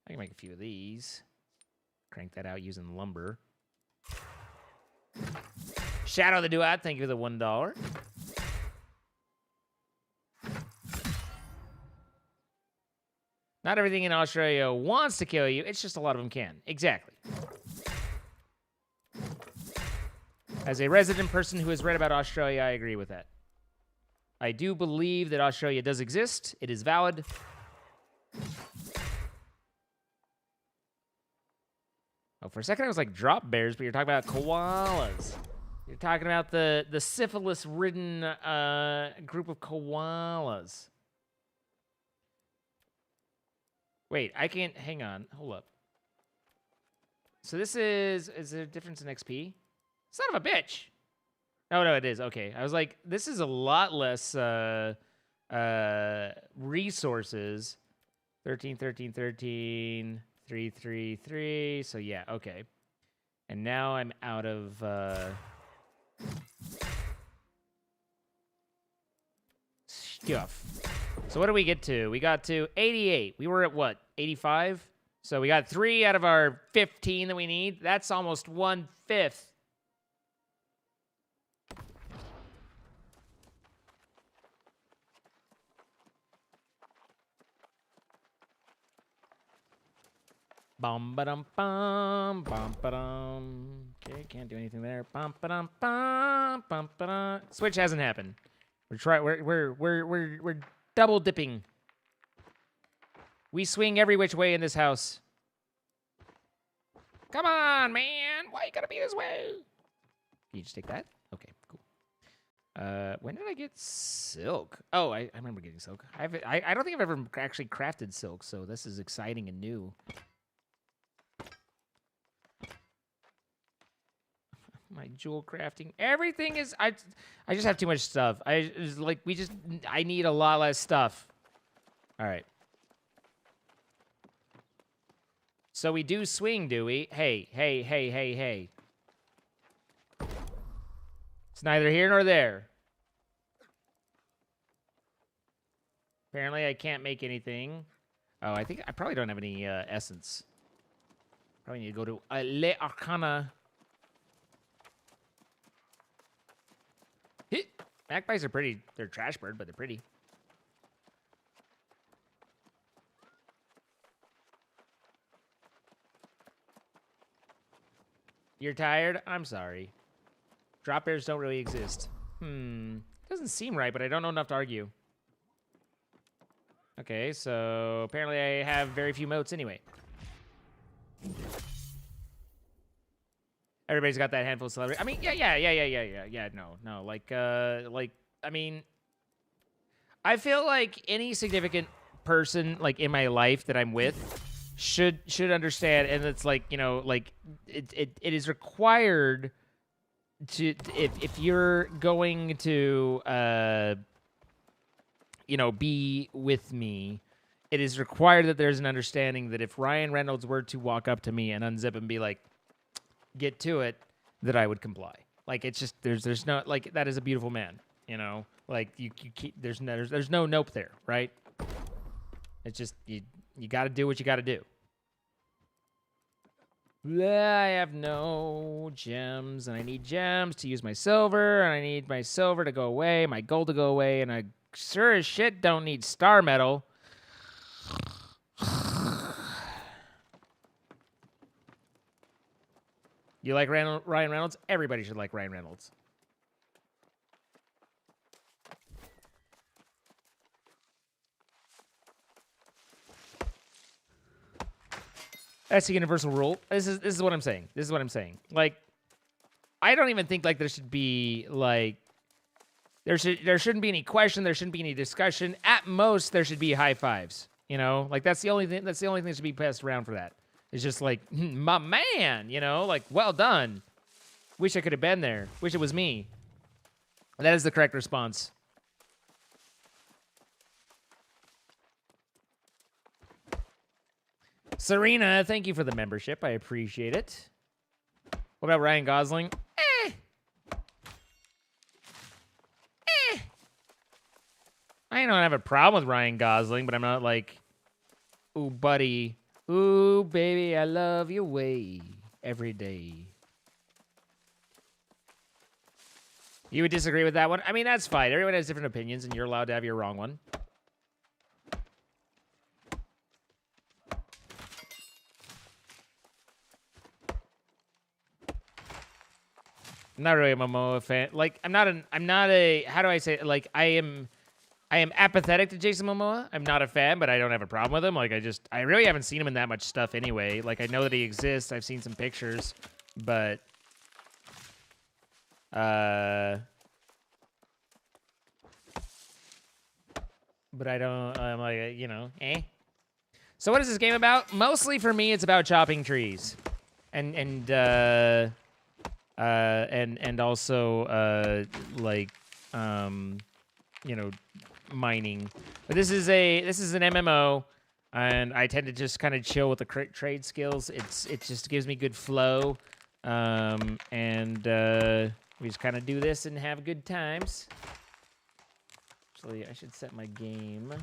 I can make a few of these. Crank that out using lumber. ShadowOfTheDuat, thank you for the $1. Not everything in Australia wants to kill you. It's just a lot of them can. Exactly. As a resident person who has read about Australia, I agree with that. I do believe that Australia does exist. It is valid. Oh, for a second I was like drop bears, but you're talking about koalas. You're talking about the syphilis-ridden group of koalas. Wait, I can't, hang on, hold up. So this is there a difference in XP? Son of a bitch. Oh, no, it is. Okay. I was like, this is a lot less resources. 13, 13, 13, 3, 3, 3. So, yeah, okay. And now I'm out of... stuff. So what did we get to? We got to 88. We were at what? 85? So we got 3 out of our 15 that we need. That's almost 1/5. Bum ba dum bum bum ba dum. Okay, can't do anything there. Bum ba dum bum bum ba dum. Switch hasn't happened. We're double dipping. We swing every which way in this house. Come on, man. Why you gotta be this way? Can you just take that? Okay, cool. When did I get silk? Oh, I remember getting silk. I don't think I've ever actually crafted silk, so this is exciting and new. My jewel crafting, everything is. I just have too much stuff. I need a lot less stuff. All right. So we do swing, do we? Hey, hey, hey, hey, hey. It's neither here nor there. Apparently, I can't make anything. Oh, I think I probably don't have any essence. Probably need to go to Le Arcana. Magpies are pretty. They're trash bird, but they're pretty. You're tired? I'm sorry. Drop bears don't really exist. Doesn't seem right, but I don't know enough to argue. Okay, so apparently I have very few motes anyway. Everybody's got that handful of celebrity. I mean, yeah. No. Like, I mean, I feel like any significant person, like, in my life that I'm with should understand, and it's like, you know, like, it is required to, if you're going to, you know, be with me, it is required that there's an understanding that if Ryan Reynolds were to walk up to me and unzip and be like, get to it, that I would comply. Like, it's just, there's no, like, that is a beautiful man, you know? Like, you keep, there's no nope there, right? It's just, you got to do what you got to do. I have no gems, and I need gems to use my silver, and I need my silver to go away, my gold to go away, and I sure as shit don't need star metal. You like Ryan Reynolds? Everybody should like Ryan Reynolds. That's the universal rule. This is what I'm saying. This is what I'm saying. Like, I don't even think like there should be like there shouldn't be any question. There shouldn't be any discussion. At most, there should be high fives. You know, like that's the only thing. That's the only thing that should be passed around for that. It's just like, my man, you know, like, well done. Wish I could have been there. Wish it was me. That is the correct response. Serena, thank you for the membership. I appreciate it. What about Ryan Gosling? I don't have a problem with Ryan Gosling, but I'm not like, ooh, buddy. Ooh, baby, I love your way every day. You would disagree with that one? I mean, that's fine. Everyone has different opinions, and you're allowed to have your wrong one. I'm not really a Momoa fan. Like, I'm not a, how do I say it? Like, I am apathetic to Jason Momoa. I'm not a fan, but I don't have a problem with him. Like, I really haven't seen him in that much stuff anyway. Like, I know that he exists. I've seen some pictures, but I don't, I'm like, you know, eh. So what is this game about? Mostly for me, it's about chopping trees, and also like, you know, mining. But this is an MMO, and I tend to just kind of chill with the trade skills. It just gives me good flow, and we just kind of do this and have good times. Actually, I should set my game.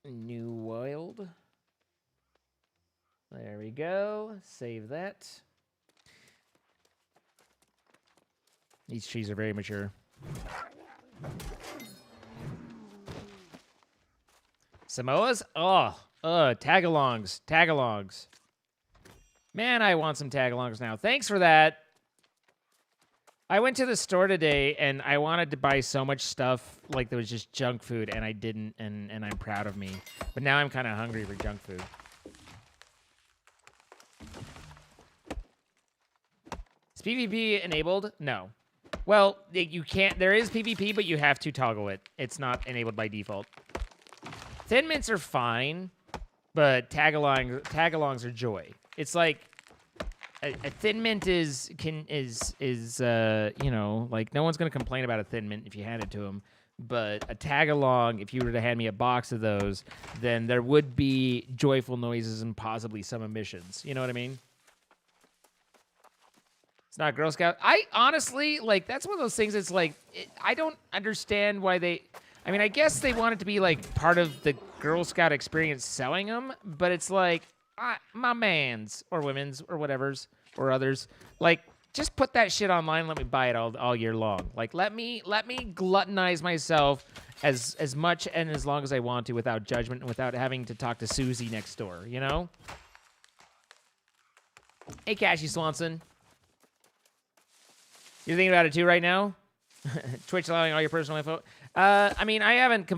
New Wild. There we go. Save that. These trees are very mature. Samoas? Oh, tagalongs. Tagalongs. Man, I want some tagalongs now. Thanks for that. I went to the store today, and I wanted to buy so much stuff, like, that was just junk food, and I didn't, and I'm proud of me. But now I'm kind of hungry for junk food. Is PvP enabled? No. Well, you can't. There is PvP, but you have to toggle it. It's not enabled by default. Thin mints are fine, but tagalongs are joy. It's like a thin mint is you know, like no one's gonna complain about a thin mint if you hand it to them. But a tagalong, if you were to hand me a box of those, then there would be joyful noises and possibly some emissions. You know what I mean? It's not Girl Scout. I honestly, like, that's one of those things. It's like, I don't understand why they. I mean, I guess they want it to be like part of the Girl Scout experience selling them, but it's like, my man's or women's or whatever's or others, like, just put that shit online and let me buy it all year long. Like, let me gluttonize myself as much and as long as I want to without judgment and without having to talk to Susie next door, you know? Hey, Cashy Swanson. You're thinking about it too right now? Twitch allowing all your personal info? I mean, I haven't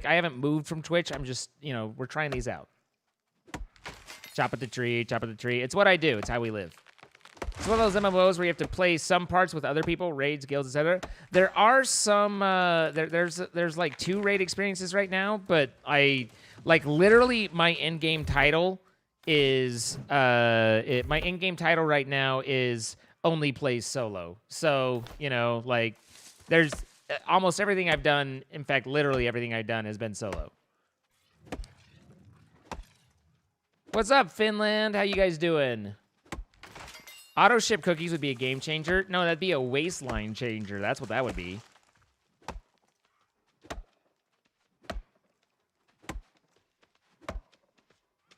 I haven't moved from Twitch. I'm just, you know, we're trying these out. Chop at the tree, chop at the tree. It's what I do. It's how we live. It's one of those MMOs where you have to play some parts with other people, raids, guilds, etc. There are some, there's like 2 raid experiences right now, but literally my in-game title is, my in-game title right now is only plays solo. So, you know, like, there's almost everything I've done, in fact, literally everything I've done has been solo. What's up, Finland? How you guys doing? Auto ship cookies would be a game changer. No, that'd be a waistline changer. That's what that would be.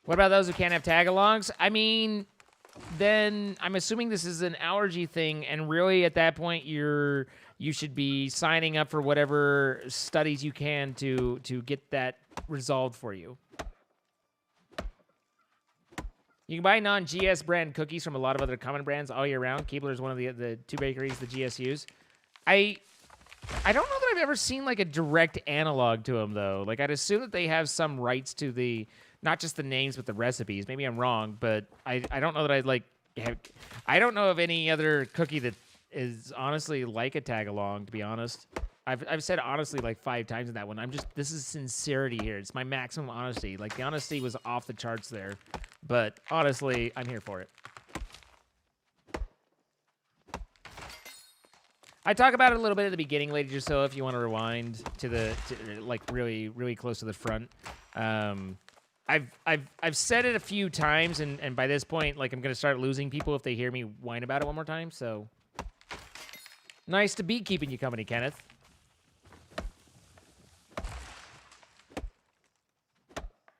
What about those who can't have tagalongs? I mean, then I'm assuming this is an allergy thing, and really at that point you should be signing up for whatever studies you can to get that resolved for you. You can buy non-GS brand cookies from a lot of other common brands all year round. Keebler is one of the 2 bakeries the GS use. I don't know that I've ever seen like a direct analog to them though. Like, I'd assume that they have some rights to the, not just the names but the recipes. Maybe I'm wrong, but I don't know that I'd like have. I don't know of any other cookie that is honestly like a tag-along, to be honest. I've said honestly like 5 times in that one. This is sincerity here. It's my maximum honesty. Like, the honesty was off the charts there. But honestly, I'm here for it. I talk about it a little bit at the beginning, ladies or so, if you want to rewind to like really, really close to the front. I've said it a few times, and by this point, like, I'm gonna start losing people if they hear me whine about it one more time. So nice to be keeping you company, Kenneth.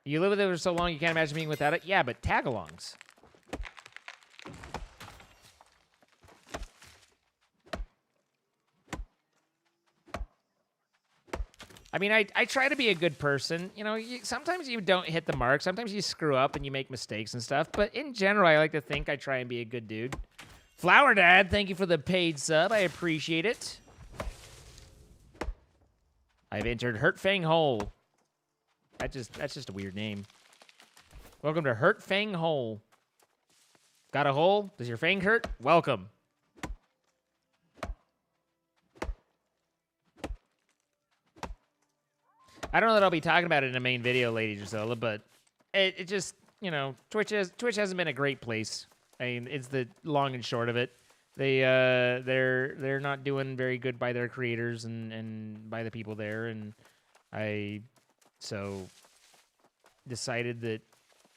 You live with it for so long, you can't imagine being without it? Yeah, but tagalongs. I mean, I try to be a good person. You know, sometimes you don't hit the mark. Sometimes you screw up and you make mistakes and stuff. But in general, I like to think I try and be a good dude. Flower Dad, thank you for the paid sub. I appreciate it. I've entered Hurt Fang Hole. That's just a weird name. Welcome to Hurt Fang Hole. Got a hole? Does your fang hurt? Welcome. I don't know that I'll be talking about it in a main video, Lady Gisela, but it just, you know, Twitch hasn't been a great place. I mean, it's the long and short of it. They're not doing very good by their creators and by the people there, and I decided that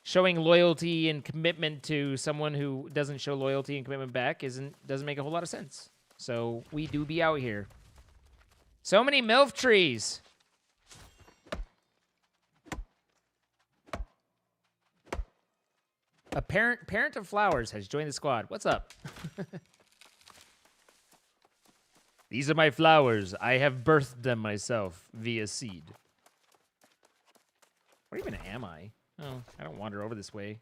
showing loyalty and commitment to someone who doesn't show loyalty and commitment back doesn't make a whole lot of sense. So we do be out here. So many MILF trees. A parent of flowers has joined the squad. What's up? These are my flowers. I have birthed them myself via seed. Where even am I? Oh, I don't wander over this way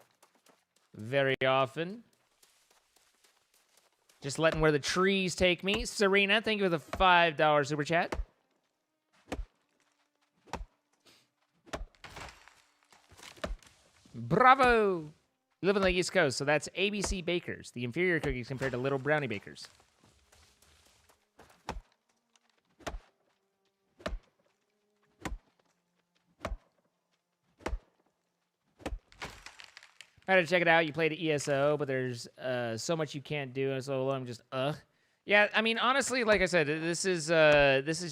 very often. Just letting where the trees take me. Serena, thank you for the $5 super chat. Bravo. You live on the East Coast, so that's ABC bakers, the inferior cookies compared to little brownie bakers. I had to check it out. You played at ESO, but there's so much you can't do in solo. I'm just Yeah, I mean, honestly, like I said, this is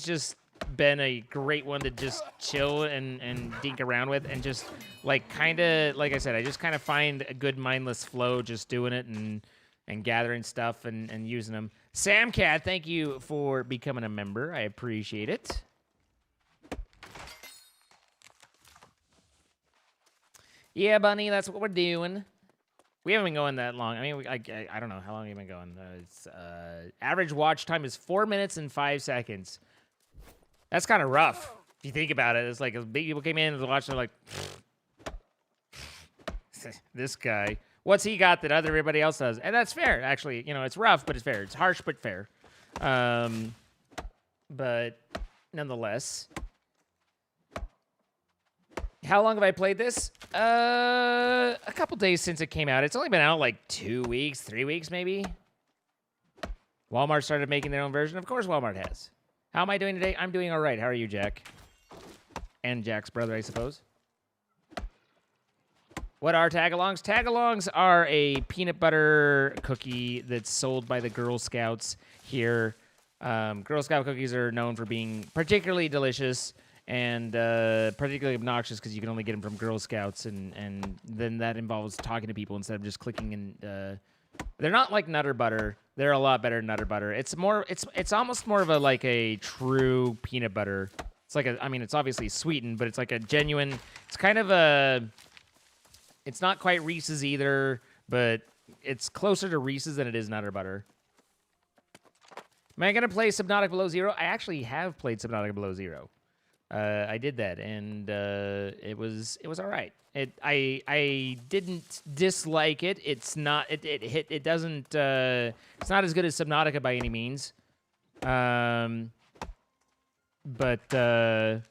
just been a great one to just chill and dink around with, and just like kind of, like I said, I just kind of find a good mindless flow just doing it and gathering stuff and using them. Sam Cat, thank you for becoming a member. I appreciate it. Yeah, Bunny, that's what we're doing. We haven't been going that long. I mean, I don't know how long we've been going. It's average watch time is 4 minutes and 5 seconds. That's kind of rough if you think about it. It's like big people came in and watched. They're like, this guy. What's he got that everybody else does? And that's fair, actually. You know, it's rough, but it's fair. It's harsh, but fair. But nonetheless. How long have I played this? A couple days since it came out. It's only been out like 2 weeks, 3 weeks maybe. Walmart started making their own version. Of course Walmart has. How am I doing today? I'm doing all right. How are you, Jack? And Jack's brother, I suppose. What are tagalongs? Tagalongs are a peanut butter cookie that's sold by the Girl Scouts here. Girl Scout cookies are known for being particularly delicious and particularly obnoxious because you can only get them from Girl Scouts, and then that involves talking to people instead of just clicking. And they're not like Nutter Butter. They're a lot better than Nutter Butter. It's more. It's almost more of a like a true peanut butter. It's like I mean, it's obviously sweetened, but it's like a genuine. It's kind of a. It's not quite Reese's either, but it's closer to Reese's than it is Nutter Butter. Am I gonna play Subnautica Below Zero? I actually have played Subnautica Below Zero. I did that, and it was all right. I didn't dislike it. It's not it doesn't it's not as good as Subnautica by any means. But the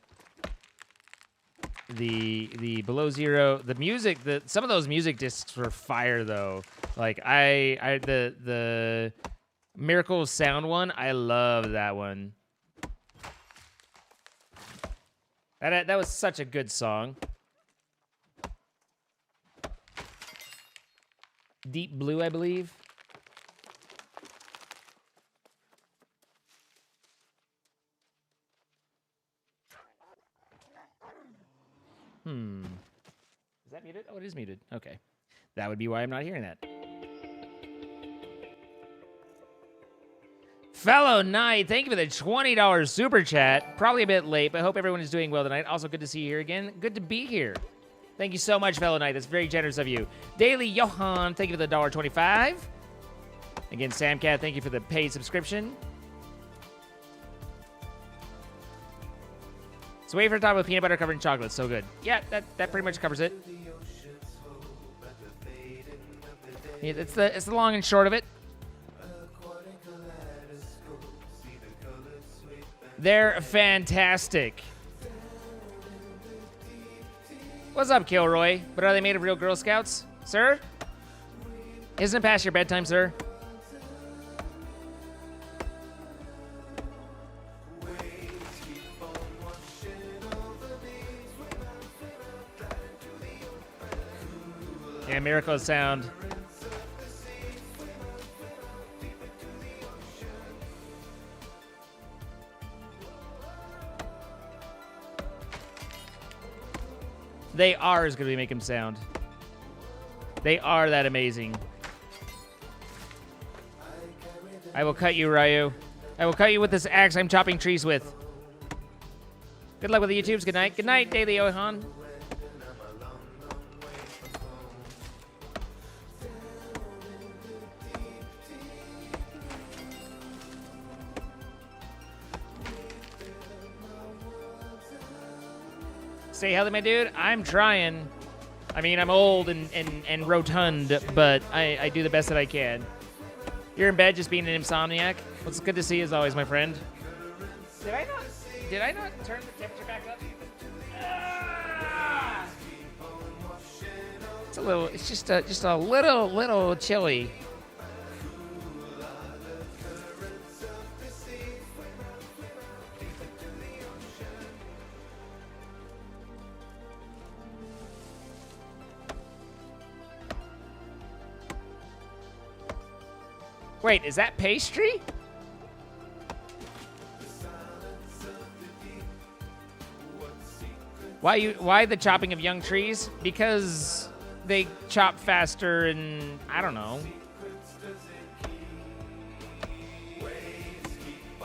Below Zero, the music, some of those music discs were fire though. Like the Miracle of Sound one, I love that one. That was such a good song. Deep Blue, I believe. Is that muted? Oh, it is muted. Okay. That would be why I'm not hearing that. Fellow Knight, thank you for the $20 super chat. Probably a bit late, but I hope everyone is doing well tonight. Also, good to see you here again. Good to be here. Thank you so much, Fellow Knight. That's very generous of you. Daily Johan, thank you for the $1.25. Again, Samcat, thank you for the paid subscription. So wait for a top with peanut butter covered in chocolate. So good. Yeah, that pretty much covers it. Yeah, it's the long and short of it. They're fantastic. What's up, Kilroy? But are they made of real Girl Scouts? Sir? Isn't it past your bedtime, sir? Yeah, Miracle of Sound. They are as good as we make them sound. They are that amazing. I will cut you, Ryu. I will cut you with this axe I'm chopping trees with. Good luck with the YouTubes. Good night. Good night, Daily Ohan. Stay healthy, my dude. I'm trying. I mean, I'm old and rotund, but I do the best that I can. You're in bed just being an insomniac? Well, it's good to see you as always, my friend. Did I not turn the temperature back up? Ah! It's just a little chilly. Wait, is that pastry? Why the chopping of young trees? Because they chop faster and I don't know.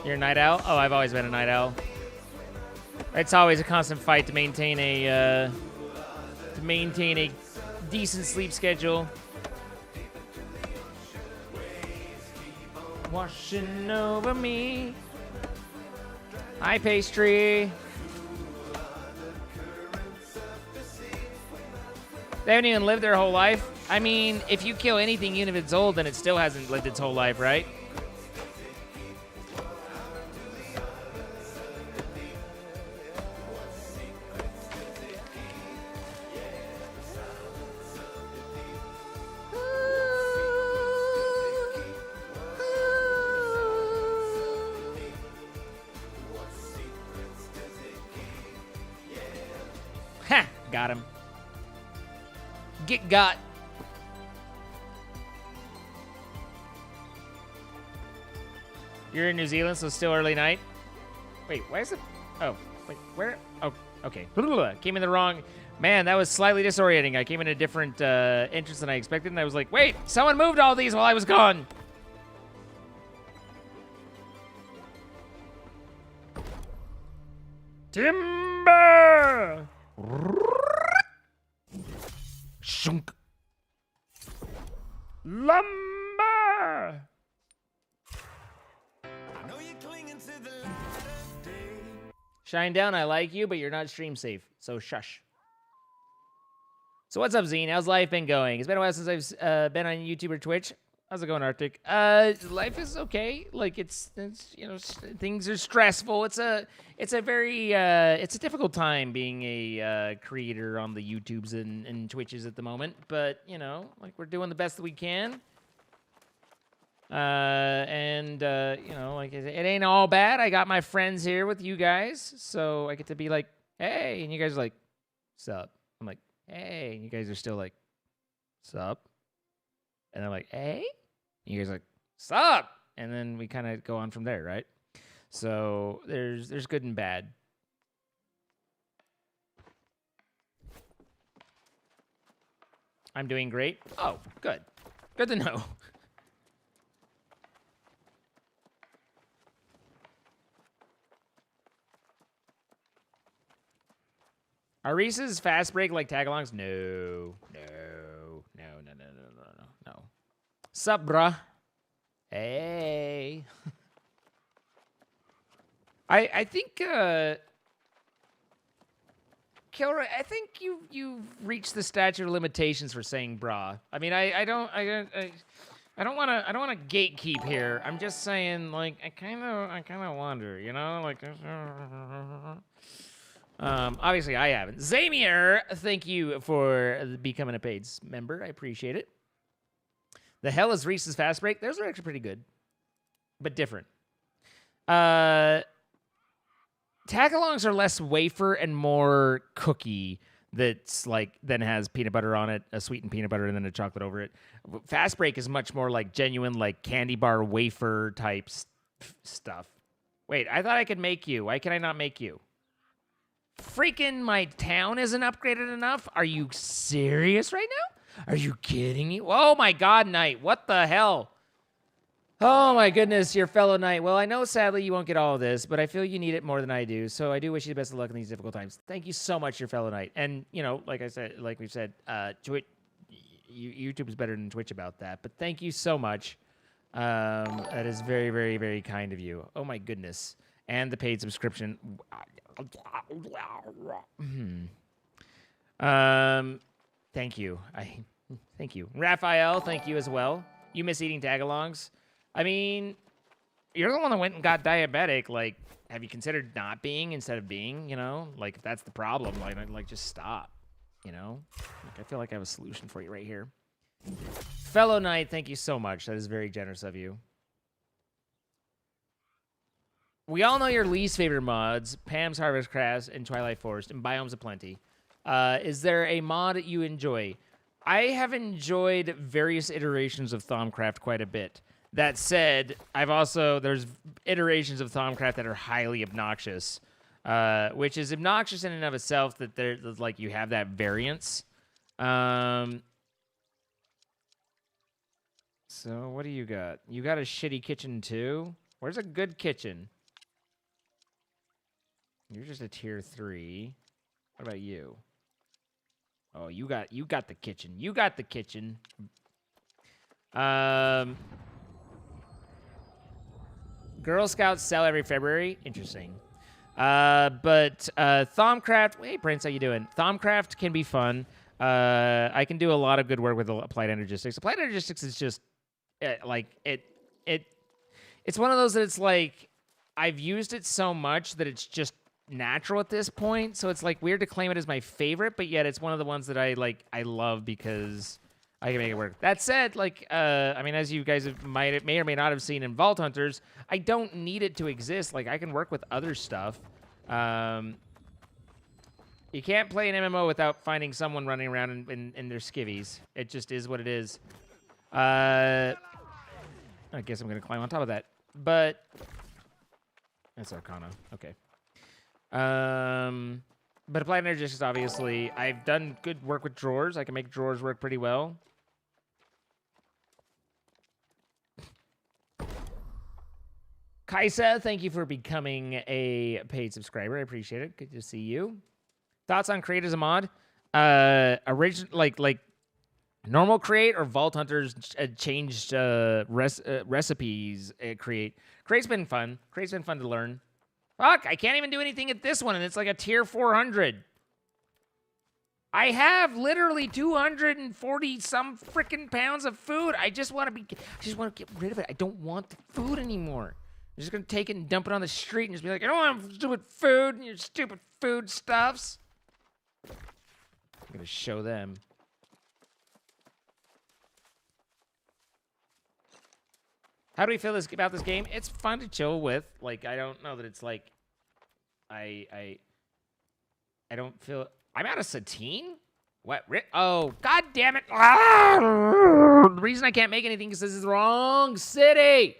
You're a night owl? Oh, I've always been a night owl. It's always a constant fight to maintain a decent sleep schedule. Washing over me. Hi, pastry. They haven't even lived their whole life. I mean, if you kill anything, even if it's old, then it still hasn't lived its whole life, right? Ha! Got him. Get got. You're in New Zealand, so still early night. Wait, why is it? Oh, wait, where? Oh, okay. Came in the wrong. Man, that was slightly disorienting. I came in a different entrance than I expected, and I was like, wait, someone moved all these while I was gone. Timber! Shunk. Lumber! Shine down, I like you, but you're not stream safe, so shush. So what's up, Zine? How's life been going? It's been a while since I've been on YouTube or Twitch. How's it going, Arctic? Life is okay. Like it's you know, things are stressful. It's a difficult time being a creator on the YouTubes and Twitches at the moment. But you know, like we're doing the best that we can. You know, like it ain't all bad. I got my friends here with you guys, so I get to be like, hey, and you guys are like, sup? I'm like, hey, and you guys are still like, sup? And I'm like, hey? And you guys are like, sup? And then we kind of go on from there, right? So there's good and bad. I'm doing great. Oh, good. Good to know. Are Reese's fast break like tagalongs? No. Sup, bruh? Hey. I think, Kilroy, I think you've reached the statute of limitations for saying brah. I mean, I don't want to gatekeep here. I'm just saying, like, I kind of wonder, you know, like. Obviously I haven't. Zamier, thank you for becoming a paid member. I appreciate it. The hell is Reese's Fast Break? Those are actually pretty good, but different. Tagalongs are less wafer and more cookie. That's like then has peanut butter on it, a sweetened peanut butter, and then a chocolate over it. Fast Break is much more like genuine, like candy bar wafer type stuff. Wait, I thought I could make you. Why can I not make you? Freaking my town isn't upgraded enough? Are you serious right now? Are you kidding me? Oh my god, Knight. What the hell? Oh my goodness, your fellow Knight. Well, I know sadly you won't get all of this, but I feel you need it more than I do. So I do wish you the best of luck in these difficult times. Thank you so much, your fellow Knight. And, you know, like I said, like we've said, YouTube is better than Twitch about that. But thank you so much. That is very, very, very kind of you. Oh my goodness. And the paid subscription. Thank you. Thank you. Raphael, thank you as well. You miss eating tagalongs? I mean, you're the one that went and got diabetic. Like, have you considered not being instead of being, you know? Like, if that's the problem, like just stop. You know? Like, I feel like I have a solution for you right here. Fellow Knight, thank you so much. That is very generous of you. We all know your least favorite mods, Pam's Harvest Crafts and Twilight Forest and Biomes of Plenty. Is there a mod that you enjoy? I have enjoyed various iterations of Thaumcraft quite a bit. That said, there's iterations of Thaumcraft that are highly obnoxious, which is obnoxious in and of itself that there's like you have that variance. So what do you got? You got a shitty kitchen too? Where's a good kitchen? You're just a tier 3. What about you? Oh, you got the kitchen. You got the kitchen. Girl Scouts sell every February. Interesting. But Thaumcraft. Hey, Prince, how you doing? Thaumcraft can be fun. I can do a lot of good work with Applied Energistics. Applied Energistics is just like it's one of those that it's like I've used it so much that it's just natural at this point, so it's like weird to claim it as my favorite, but yet it's one of the ones that I love because I can make it work. That said, like I mean, as you guys may or may not have seen in Vault Hunters, I don't need it to exist. Like I can work with other stuff. You can't play an MMO without finding someone running around in their skivvies. It just is what it is. I guess I'm gonna climb on top of that, but that's Arcana. Okay. But Applied Energistics, obviously, I've done good work with drawers. I can make drawers work pretty well. Kaisa, thank you for becoming a paid subscriber. I appreciate it. Good to see you. Thoughts on Create as a mod? Like normal Create or Vault Hunters changed recipes Create. Create's been fun. Create's been fun to learn. Fuck, I can't even do anything at this one, and it's like a tier 400. I have literally 240 some freaking pounds of food. I just want to get rid of it. I don't want the food anymore. I'm just gonna take it and dump it on the street and just be like, I don't want stupid food and your stupid food stuffs. I'm gonna show them. How do we feel about this game? It's fun to chill with. Like, I don't know that it's like, I don't feel. I'm out of Satine. What? Oh, god damn it! Ah! The reason I can't make anything is this is the wrong city.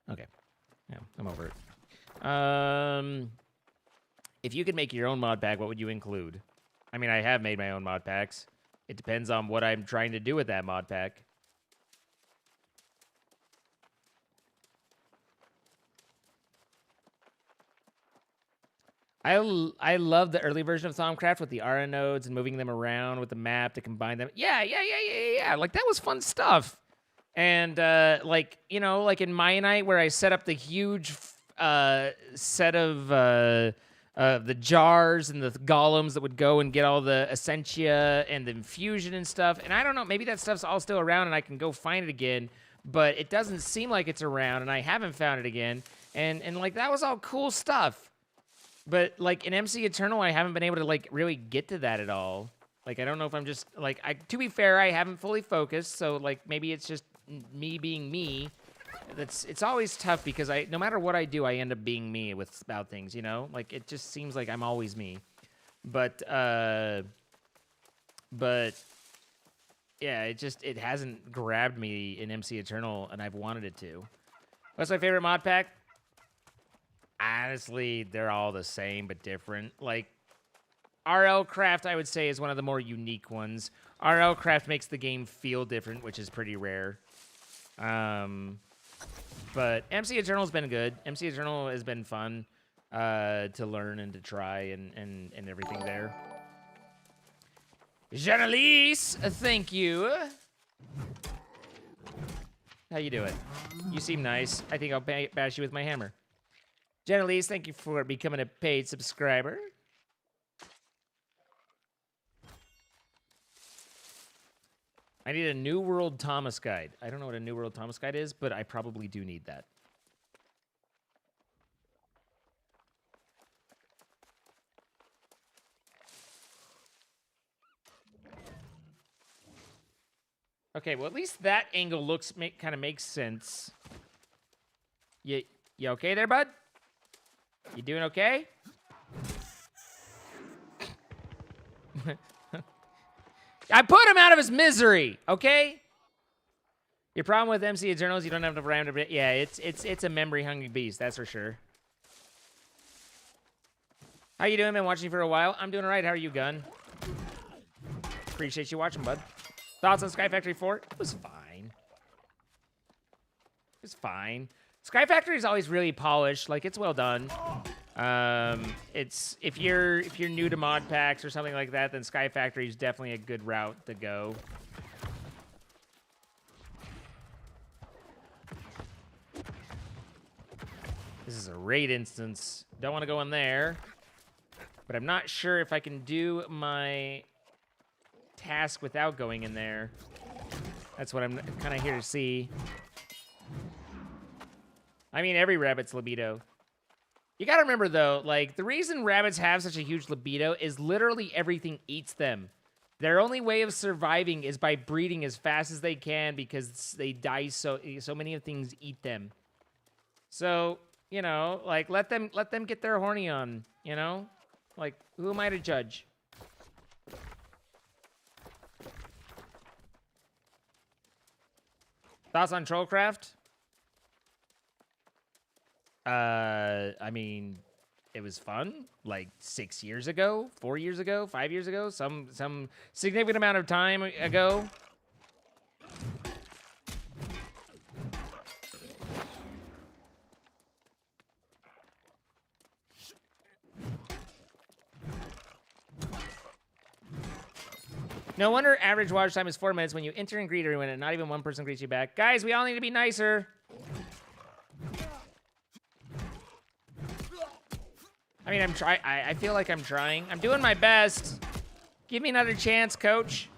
Okay, yeah, I'm over it. If you could make your own mod pack, what would you include? I mean, I have made my own mod packs. It depends on what I'm trying to do with that mod pack. I love the early version of Thaumcraft with the RA nodes and moving them around with the map to combine them. Yeah. Like, that was fun stuff. And, like, you know, like in Mionite where I set up the huge set of the jars and the golems that would go and get all the essentia and the infusion and stuff. And I don't know, maybe that stuff's all still around and I can go find it again, but it doesn't seem like it's around and I haven't found it again. And like, that was all cool stuff. But like in MC Eternal, I haven't been able to like really get to that at all. Like, I don't know if I'm just like, to be fair, I haven't fully focused. So like, maybe it's just me being me. It's always tough because no matter what I do, I end up being me about things, you know? Like, it just seems like I'm always me. But yeah, it hasn't grabbed me in MC Eternal, and I've wanted it to. What's my favorite mod pack? Honestly, they're all the same but different. Like, RL Craft, I would say, is one of the more unique ones. RL Craft makes the game feel different, which is pretty rare. But MC Eternal's been good. MC Eternal has been fun to learn and to try and everything there. Jean-Elise, thank you. How you doing? You seem nice. I think I'll bash you with my hammer. Jean-Elise, thank you for becoming a paid subscriber. I need a New World Thomas Guide. I don't know what a New World Thomas Guide is, but I probably do need that. Okay, well, at least that angle kind of makes sense. You okay there, bud? You doing okay? I put him out of his misery, okay? Your problem with MC Eternals, you don't have enough RAM to... Yeah, it's a memory-hungry beast, that's for sure. How you doing? Been watching you for a while. I'm doing all right. How are you, Gun? Appreciate you watching, bud. Thoughts on Sky Factory 4? It was fine. It was fine. Sky Factory is always really polished. Like, it's well done. It's if you're new to mod packs or something like that, then Sky Factory is definitely a good route to go. This is a raid instance. Don't want to go in there. But I'm not sure if I can do my task without going in there. That's what I'm kind of here to see. I mean, every rabbit's libido. You gotta remember, though, like, the reason rabbits have such a huge libido is literally everything eats them. Their only way of surviving is by breeding as fast as they can because they die so many of things eat them. So, you know, like, let them get their horny on, you know? Like, who am I to judge? Thoughts on Trollcraft? I mean, it was fun. Like 6 years ago, 4 years ago, 5 years ago, some significant amount of time ago. No wonder average watch time is 4 minutes when you enter and greet everyone and not even one person greets you back. Guys, we all need to be nicer. I mean, I feel like I'm trying. I'm doing my best. Give me another chance, coach.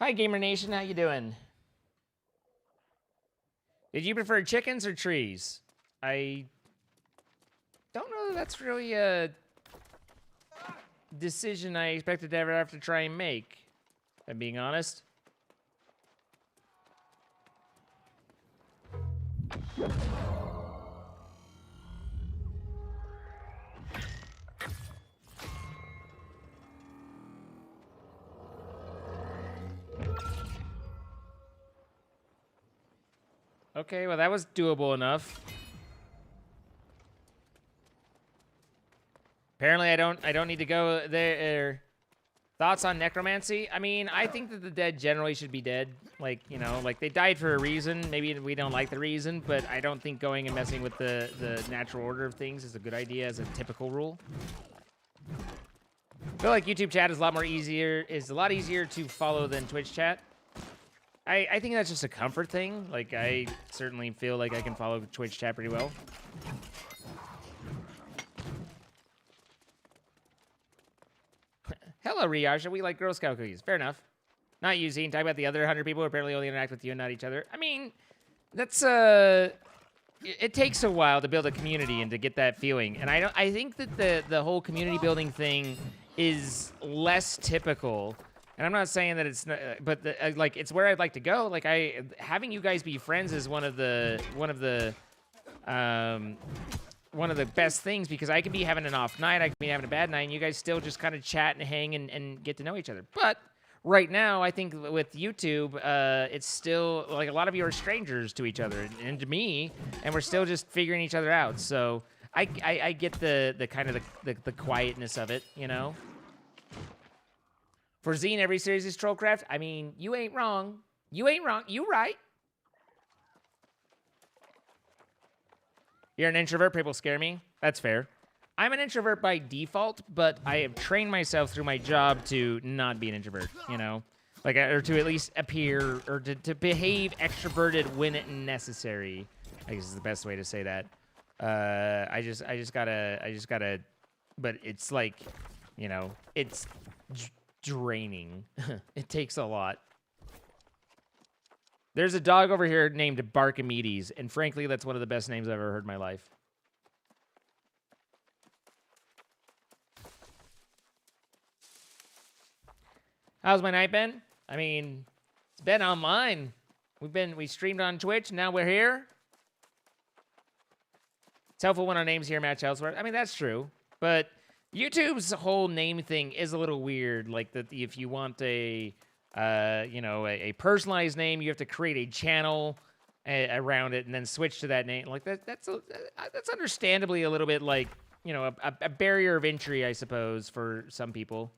Hi, Gamer Nation. How you doing? Did you prefer chickens or trees? I don't know that that's really a decision I expected to ever have to try and make, if I'm being honest. Okay, well, that was doable enough. Apparently, I don't need to go there. Thoughts on necromancy? I mean, I think that the dead generally should be dead. Like, you know, like they died for a reason. Maybe we don't like the reason, but I don't think going and messing with the natural order of things is a good idea as a typical rule. I feel like YouTube chat is a lot easier to follow than Twitch chat. I think that's just a comfort thing. Like, I certainly feel like I can follow Twitch chat pretty well. Hello, Riyasha. We like Girl Scout cookies. Fair enough. Not you, Zine. Talk about the other 100 people who apparently only interact with you and not each other. I mean, that's, it takes a while to build a community and to get that feeling. And I think that the whole community building thing is less typical. And I'm not saying that it's not, but like, it's where I'd like to go. Like, having you guys be friends is one of the best things, because I could be having an off night, I could be having a bad night, and you guys still just kind of chat and hang and get to know each other. But right now, I think with YouTube, it's still, like, a lot of you are strangers to each other and to me, and we're still just figuring each other out. So I get the kind of the quietness of it, you know? For Zine, every series is Trollcraft. I mean, you ain't wrong. You ain't wrong. You right. You're an introvert. People scare me. That's fair. I'm an introvert by default, but I have trained myself through my job to not be an introvert, you know? Like, or to at least appear, or to behave extroverted when necessary, I guess is the best way to say that. I just gotta, but it's like, you know, it's draining. It takes a lot. There's a dog over here named Barkamedes, and frankly, that's one of the best names I've ever heard in my life. How's my night been? I mean, it's been online. We streamed on Twitch. Now we're here. It's helpful when our names here match elsewhere. I mean, that's true. But YouTube's whole name thing is a little weird. Like that, if you want a personalized name, you have to create a channel around it and then switch to that name. Like that's understandably a little bit like, a barrier of entry, I suppose, for some people.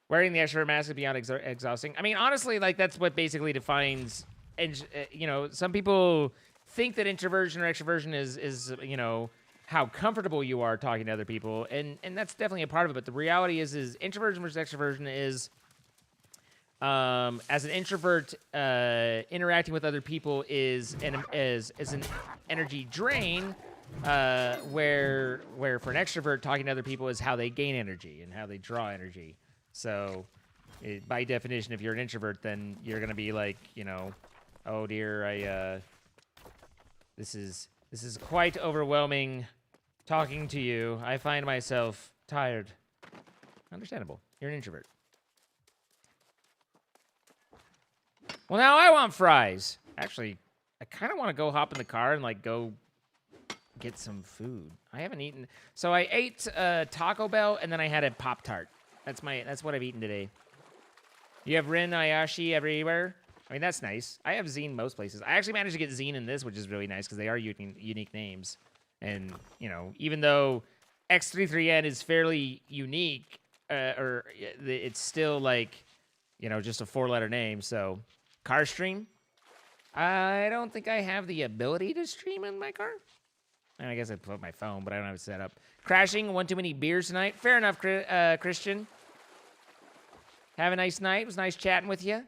Wearing the extrovert mask is beyond exhausting. I mean, honestly, like that's what basically defines. And some people think that introversion or extroversion is how comfortable you are talking to other people, and that's definitely a part of it. But the reality is introversion versus extroversion is, as an introvert, interacting with other people is an energy drain. Where for an extrovert, talking to other people is how they gain energy and how they draw energy. So, by definition, if you're an introvert, then you're gonna be like, oh dear, this is quite overwhelming talking to you. I find myself tired. Understandable. You're an introvert. Well, now I want fries. Actually, I kind of want to go hop in the car and like go get some food. I haven't eaten. So I ate Taco Bell and then I had a Pop-Tart. That's what I've eaten today. You have Rin Ayasi everywhere. I mean, that's nice. I have Zine most places. I actually managed to get Zine in this, which is really nice because they are unique names. And, even though X33N is fairly unique, it's still like, just a 4-letter name. So, car stream. I don't think I have the ability to stream in my car. I guess I put my phone, but I don't have it set up. Crashing, one too many beers tonight. Fair enough, Christian. Have a nice night. It was nice chatting with you.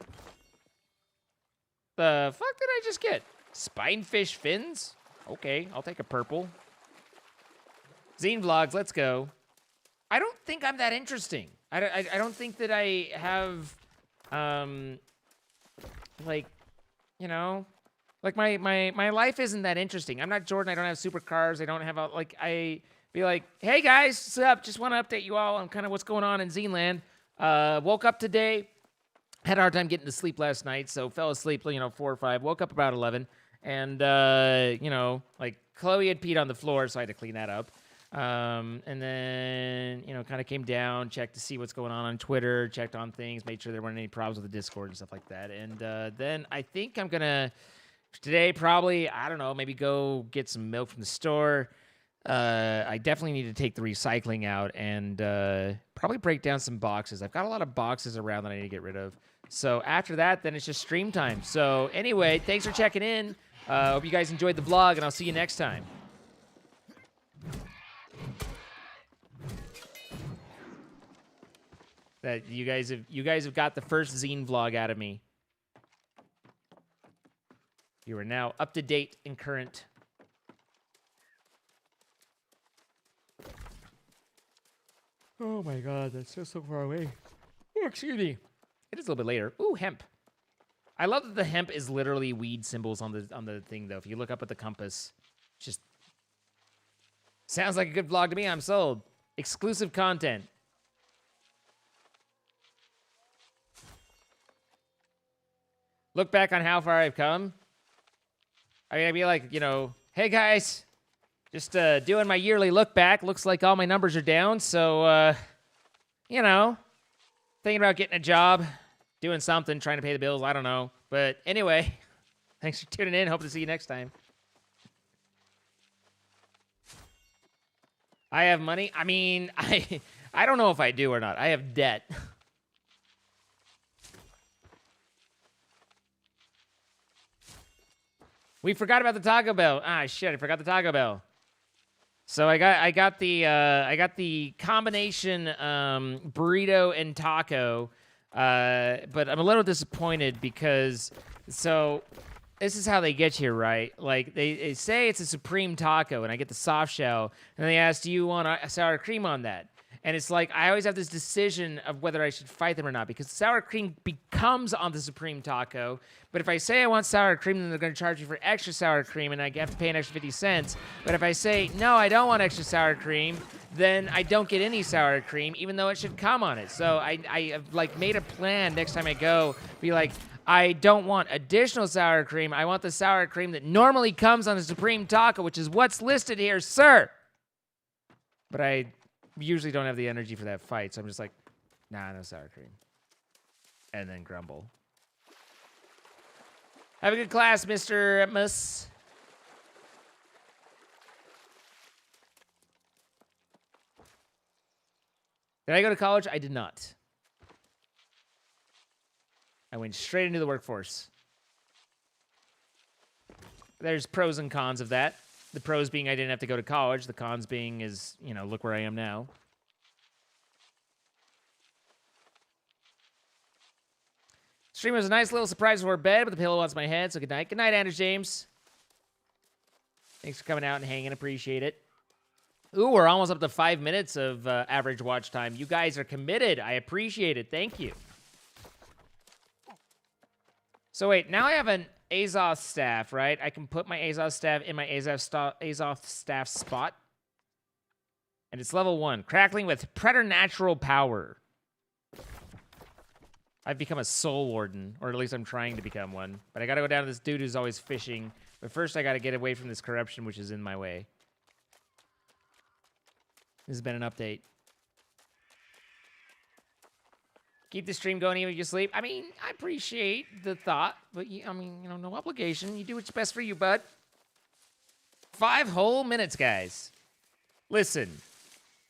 The fuck did I just get? Spinefish fins? Okay, I'll take a purple. Zine vlogs, let's go. I don't think I'm that interesting. I don't think that I have, like my life isn't that interesting. I'm not Jordan. I don't have supercars. I don't have I be like, hey guys, what's up? Just want to update you all on kind of what's going on in Zine Land. Woke up today. Had a hard time getting to sleep last night, so fell asleep, 4 or 5. Woke up about 11, and Chloe had peed on the floor, so I had to clean that up. And then kind of came down, checked to see what's going on Twitter, checked on things, made sure there weren't any problems with the Discord and stuff like that. And then I think I'm gonna today probably, I don't know, maybe go get some milk from the store. I definitely need to take the recycling out and probably break down some boxes. I've got a lot of boxes around that I need to get rid of. So after that, then it's just stream time. So anyway, thanks for checking in. Hope you guys enjoyed the vlog, and I'll see you next time. That you guys have got the first Zine vlog out of me. You are now up to date and current. Oh my god, that's just so far away. Oh, excuse me. It is a little bit later. Ooh, hemp. I love that the hemp is literally weed symbols on the thing, though. If you look up at the compass, just sounds like a good vlog to me. I'm sold. Exclusive content. Look back on how far I've come. I mean, I'd be like, hey guys, just doing my yearly look back. Looks like all my numbers are down, so thinking about getting a job, doing something, trying to pay the bills. I don't know, but anyway, thanks for tuning in. Hope to see you next time. I have money. I mean, I don't know if I do or not. I have debt. We forgot about the Taco Bell. Ah, shit! I forgot the Taco Bell. So I got the combination burrito and taco, but I'm a little disappointed because this is how they get you, right? Like they say it's a supreme taco, and I get the soft shell, and they ask, do you want sour cream on that? And it's like I always have this decision of whether I should fight them or not, because sour cream becomes on the supreme taco. But if I say I want sour cream, then they're going to charge me for extra sour cream, and I have to pay an extra 50 cents. But if I say, no, I don't want extra sour cream, then I don't get any sour cream, even though it should come on it. So I have like made a plan next time I go, be like, I don't want additional sour cream. I want the sour cream that normally comes on a Supreme Taco, which is what's listed here, sir. But I usually don't have the energy for that fight, so I'm just like, nah, no sour cream. And then grumble. Have a good class, Mr. Mus. Did I go to college? I did not. I went straight into the workforce. There's pros and cons of that. The pros being I didn't have to go to college. The cons being is, you know, look where I am now. Stream was a nice little surprise before bed, but the pillow wants my head, so good night. Good night, Andrew James. Thanks for coming out and hanging. Appreciate it. Ooh, we're almost up to 5 minutes of average watch time. You guys are committed. I appreciate it. Thank you. So wait, now I have an Azoth staff, right? I can put my Azoth staff in my Azoth staff spot. And it's level 1. Crackling with preternatural power. I've become a soul warden, or at least I'm trying to become one. But I gotta go down to this dude who's always fishing. But first I gotta get away from this corruption which is in my way. This has been an update. Keep the stream going even if you sleep. I mean, I appreciate the thought, but I mean, you know, no obligation. You do what's best for you, bud. 5 whole minutes, guys. Listen,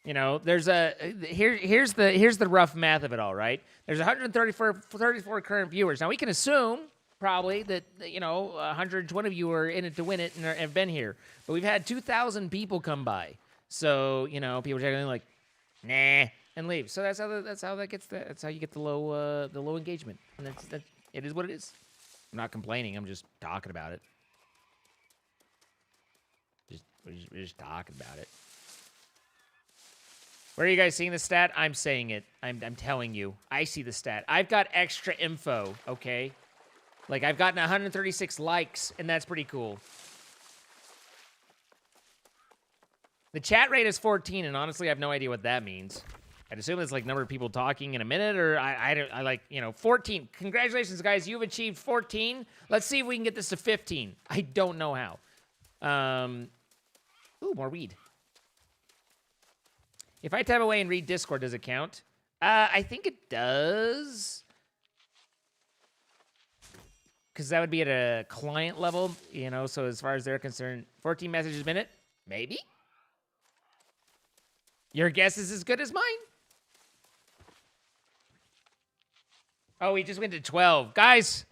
you know, there's here's the rough math of it all, right? There's 134 current viewers. Now we can assume probably that you know 120 of you are in it to win it and have been here, but we've had 2,000 people come by. So, you know, people are generally like, nah, and leave. So that's how you get the low engagement. And that it is what it is. I'm not complaining. I'm just talking about it. We're just talking about it. Where are you guys seeing the stat? I'm saying it. I'm telling you. I see the stat. I've got extra info, okay? Like, I've gotten 136 likes, and that's pretty cool. The chat rate is 14, and honestly, I have no idea what that means. I'd assume it's like number of people talking in a minute, or I like, you know, 14. Congratulations, guys. You've achieved 14. Let's see if we can get this to 15. I don't know how. Ooh, more weed. If I tab away and read Discord, does it count? I think it does. Because that would be at a client level, you know, so as far as they're concerned, 14 messages a minute? Maybe? Your guess is as good as mine. Oh, we just went to 12. Guys,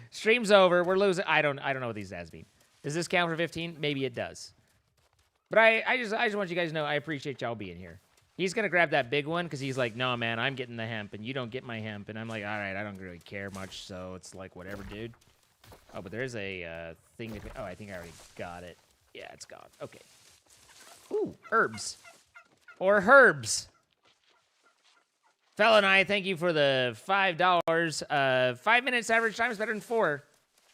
stream's over. We're losing. I don't know what these ads mean. Does this count for 15? Maybe it does. But I just want you guys to know I appreciate y'all being here. He's going to grab that big one because he's like, no, man, I'm getting the hemp, and you don't get my hemp. And I'm like, all right, I don't really care much, so it's like, whatever, dude. Oh, but there's a thing. Oh, I think I already got it. Yeah, it's gone. Okay. Ooh, herbs. Or herbs. Fella and I, thank you for the $5. 5 minutes average time is better than 4.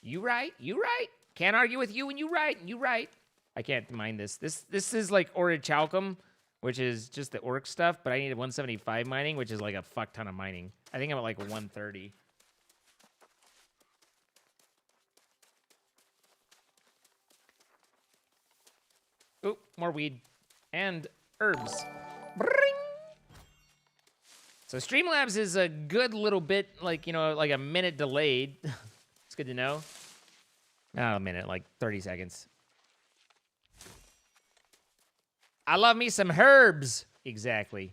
You right. You right. Can't argue with you when you right. You right. I can't mine this. This is like orichalcum, which is just the orc stuff, but I needed 175 mining, which is like a fuck ton of mining. I think I'm at like 130. Oop, more weed. And herbs. Bring. So Streamlabs is a good little bit, like, you know, like a minute delayed. It's good to know. Not a minute, like 30 seconds. I love me some herbs. Exactly.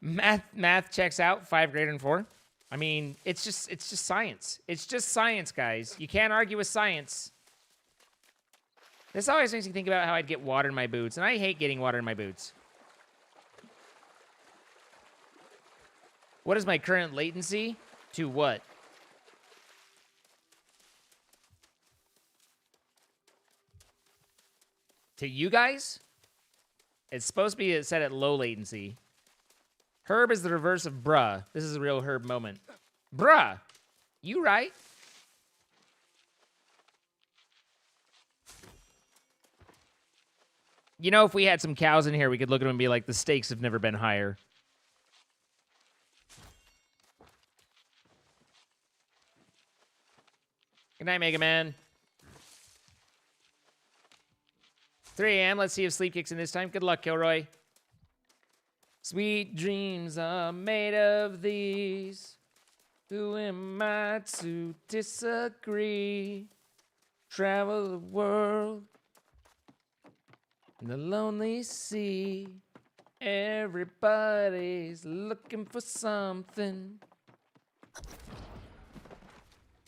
Math checks out. 5 greater than 4. I mean, it's just science. It's just science, guys. You can't argue with science. This always makes me think about how I'd get water in my boots, and I hate getting water in my boots. What is my current latency? To what? To you guys? It's supposed to be set at low latency. Herb is the reverse of bruh. This is a real herb moment. Bruh! You right. You know, if we had some cows in here, we could look at them and be like, the stakes have never been higher. Good night, Mega Man. 3 a.m. Let's see if sleep kicks in this time. Good luck, Kilroy. Sweet dreams are made of these. Who am I to disagree? Travel the world in the lonely sea. Everybody's looking for something.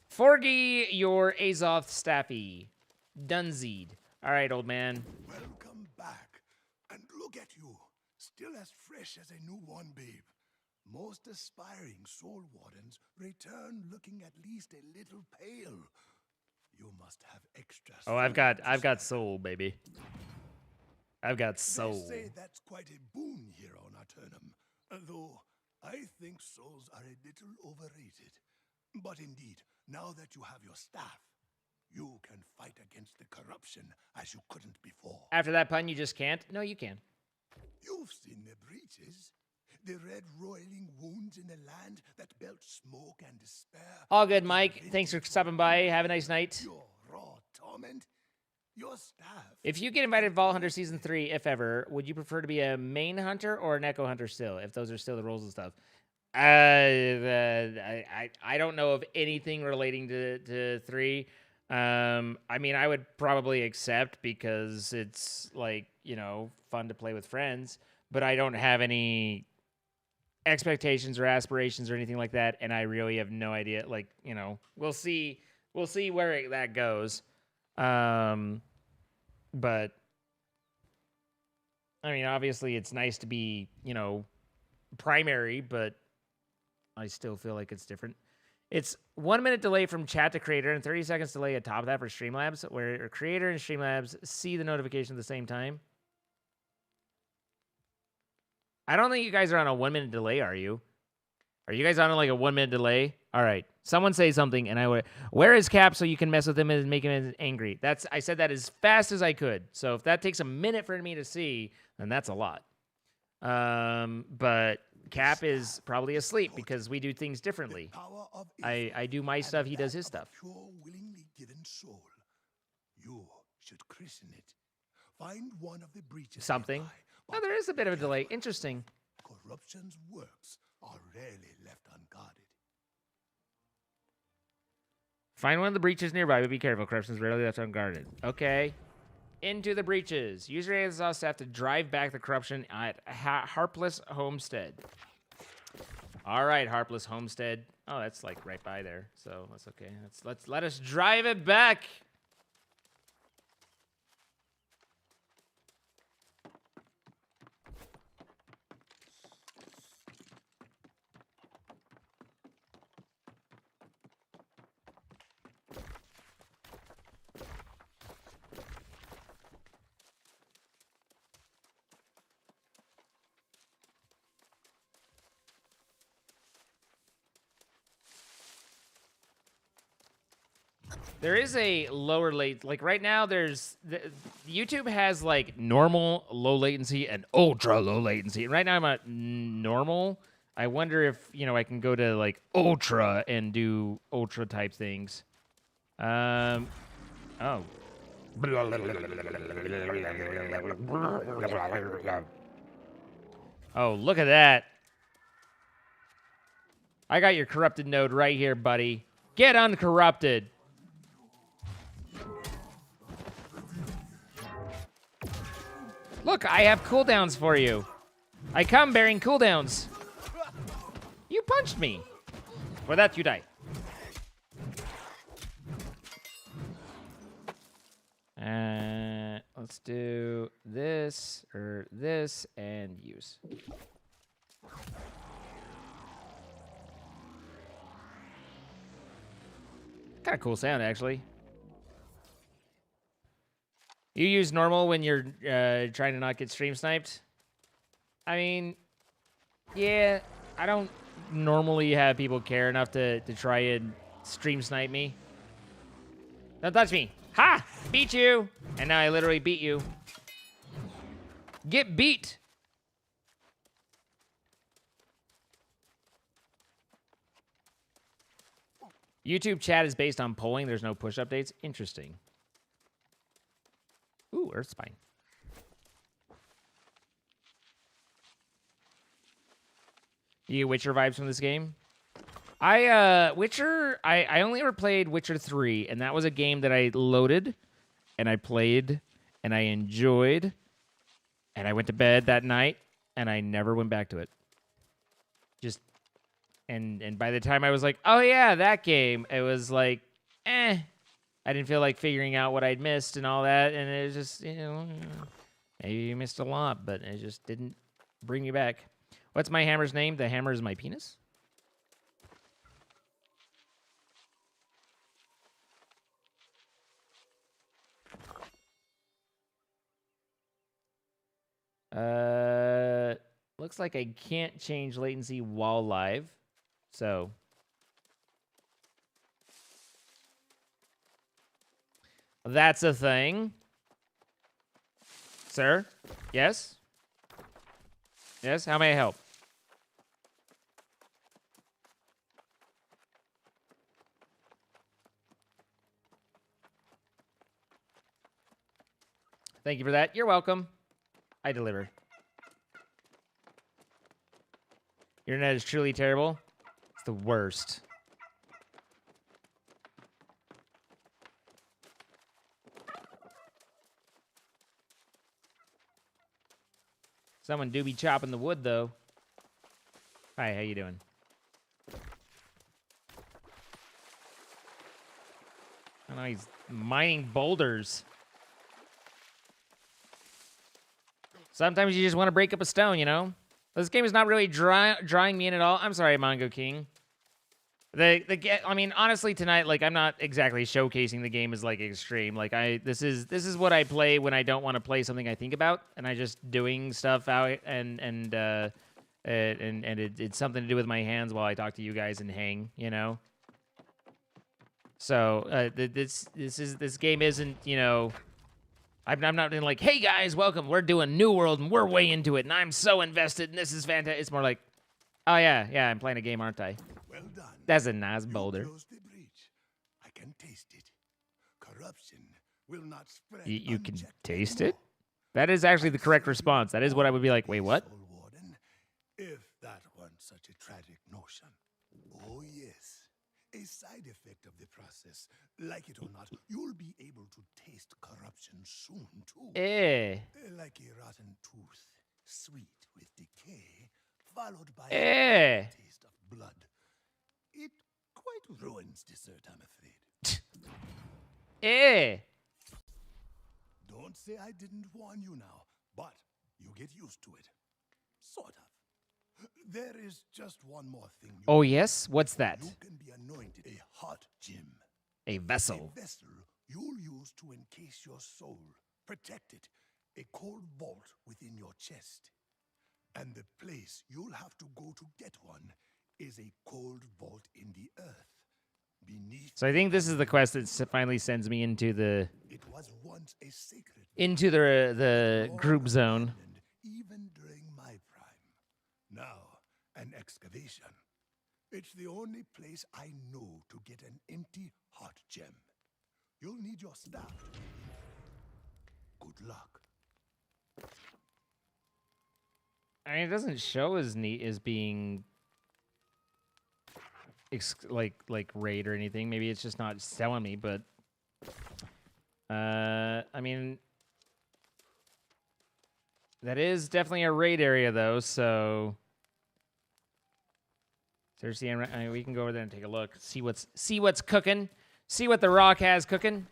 Forgy your Azoth Staffy. Dunseed. All right, old man.
Welcome back. And look at you. Still as fresh as a newborn babe. Most aspiring soul wardens return looking at least a little pale. You must have extra.
Oh, I've got soul, baby. I've got soul.
They say that's quite a boon here on Arturnum, although I think souls are a little overrated. But indeed, now that you have your staff, you can fight against the corruption as you couldn't before.
After that pun, you just can't? No, you can.
You've seen the breaches. The red roiling wounds in a land that belched smoke and despair.
All good, Mike. Thanks for stopping by. Have a nice night.
Your raw torment. Your staff.
If you get invited to Vault Hunter Season 3, if ever, would you prefer to be a main hunter or an echo hunter still, if those are still the roles and stuff? I don't know of anything relating to 3. I mean, I would probably accept because it's, like, you know, fun to play with friends, but I don't have any expectations or aspirations or anything like that, and I really have no idea. Like, you know, we'll see where that goes. But I mean, obviously it's nice to be, you know, primary, but I still feel like it's different. It's 1 minute delay from chat to creator and 30 seconds delay atop of that for Streamlabs, where creator and Streamlabs see the notification at the same time. I don't think you guys are on a 1 minute delay, are you? Are you guys on like a 1 minute delay? All right. Someone say something, and I would. Where is Cap so you can mess with him and make him angry? I said that as fast as I could. So if that takes a minute for me to see, then that's a lot. But Cap is probably asleep because we do things differently. I do my stuff, he does his stuff.
Pure, willingly given soul. You should christen it. Find one of the breaches.
Something.
Nearby,
Oh, there is a bit of a delay. Interesting.
Corruption's works are rarely left unguarded.
Find one of the breaches nearby, but be careful. Corruption's rarely left unguarded. Okay. Into the breaches. Use your exhaust staff to drive back the corruption at Harpless Homestead. All right, Harpless Homestead. Oh, that's like right by there, so that's okay. Let us drive it back. There is a lower late, like right now there's, YouTube has like normal low latency and ultra low latency. And right now I'm at normal. I wonder if, you know, I can go to like ultra and do ultra type things. Oh. Oh, look at that. I got your corrupted node right here, buddy. Get uncorrupted. Look, I have cooldowns for you. I come bearing cooldowns. You punched me. For that, you die. Let's do this, or this, and use. Kind of cool sound, actually. You use normal when you're trying to not get stream sniped? I mean, yeah, I don't normally have people care enough to try and stream snipe me. Don't touch me. Ha! Beat you! And now I literally beat you. Get beat. YouTube chat is based on polling. There's no push updates. Interesting. Ooh, Earthspine. You get Witcher vibes from this game? Witcher, I only ever played Witcher 3, and that was a game that I loaded, and I played, and I enjoyed, and I went to bed that night, and I never went back to it. Just, and by the time I was like, oh yeah, that game, it was like, I didn't feel like figuring out what I'd missed and all that, and it was just, you know, maybe you missed a lot, but it just didn't bring me back. What's my hammer's name? The hammer is my penis? Looks like I can't change latency while live, so. That's a thing. Sir? Yes? Yes? How may I help? Thank you for that. You're welcome. I deliver. Your internet is truly terrible. It's the worst. Someone do be chopping the wood, though. Hi, how you doing? I know he's mining boulders. Sometimes you just want to break up a stone, you know? This game is not really drawing me in at all. I'm sorry, Mongo King. I mean, honestly, tonight, like, I'm not exactly showcasing the game as, like, extreme. Like, this is what I play when I don't want to play something I think about, and I just doing stuff out, and it's something to do with my hands while I talk to you guys and hang, you know? So, this game isn't, you know... I'm not being like, hey guys, welcome. We're doing New World and we're way into it and I'm so invested and this is fantastic. It's more like, oh yeah, I'm playing a game, aren't I?
Well done.
That's a nice boulder.
The breach. I can taste it. Corruption will not spread.
You can taste it? That is actually the correct response. That is what I would be like, wait, what?
Warden, if that weren't such a tragic notion. Oh yes. A side effect of the process, like it or not, you'll be able to taste corruption soon, too. Like a rotten tooth, sweet with decay, followed by a taste of blood. It quite ruins dessert, I'm afraid. Don't say I didn't warn you now, but you get used to it. Sort of. There is just one more thing.
Oh, yes? What's that?
You can be anointed a hot gem.
A vessel.
A vessel you'll use to encase your soul. Protect it. A cold vault within your chest. And the place you'll have to go to get one is a cold vault in the earth. Beneath. So
I think this is the quest that finally sends me into the...
It was once a sacred...
Into the group zone.
Even during my prime. Now, an excavation. It's the only place I know to get an empty hot gem. You'll need your staff. Good luck.
I mean, it doesn't show as neat as being like raid or anything. Maybe it's just not selling me, but I mean, that is definitely a raid area though, so seriously, I mean, we can go over there and take a look, see what's cooking, see what the Rock has cooking.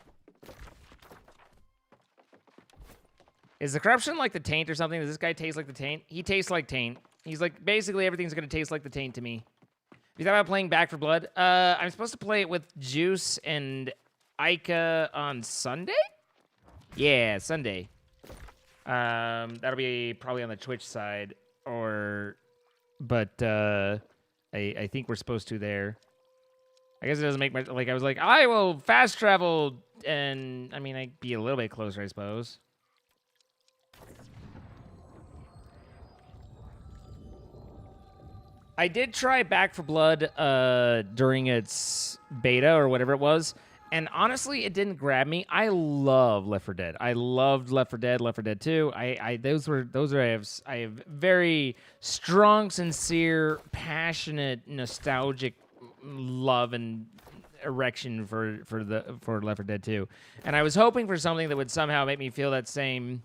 Is the corruption like the taint or something? Does this guy taste like the taint? He tastes like taint. He's like, basically everything's gonna taste like the taint to me. You thought about playing Back for Blood? I'm supposed to play it with Juice and Ica on Sunday? Yeah, Sunday. That'll be probably on the Twitch side, but I think we're supposed to there. I guess it doesn't make much, like, I was like, I will fast travel, and, I mean, I'd be a little bit closer, I suppose. I did try Back for Blood during its beta or whatever it was, and honestly, it didn't grab me. I love Left 4 Dead. I loved Left 4 Dead, Left 4 Dead 2. I have very strong, sincere, passionate, nostalgic love and erection for Left 4 Dead 2. And I was hoping for something that would somehow make me feel that same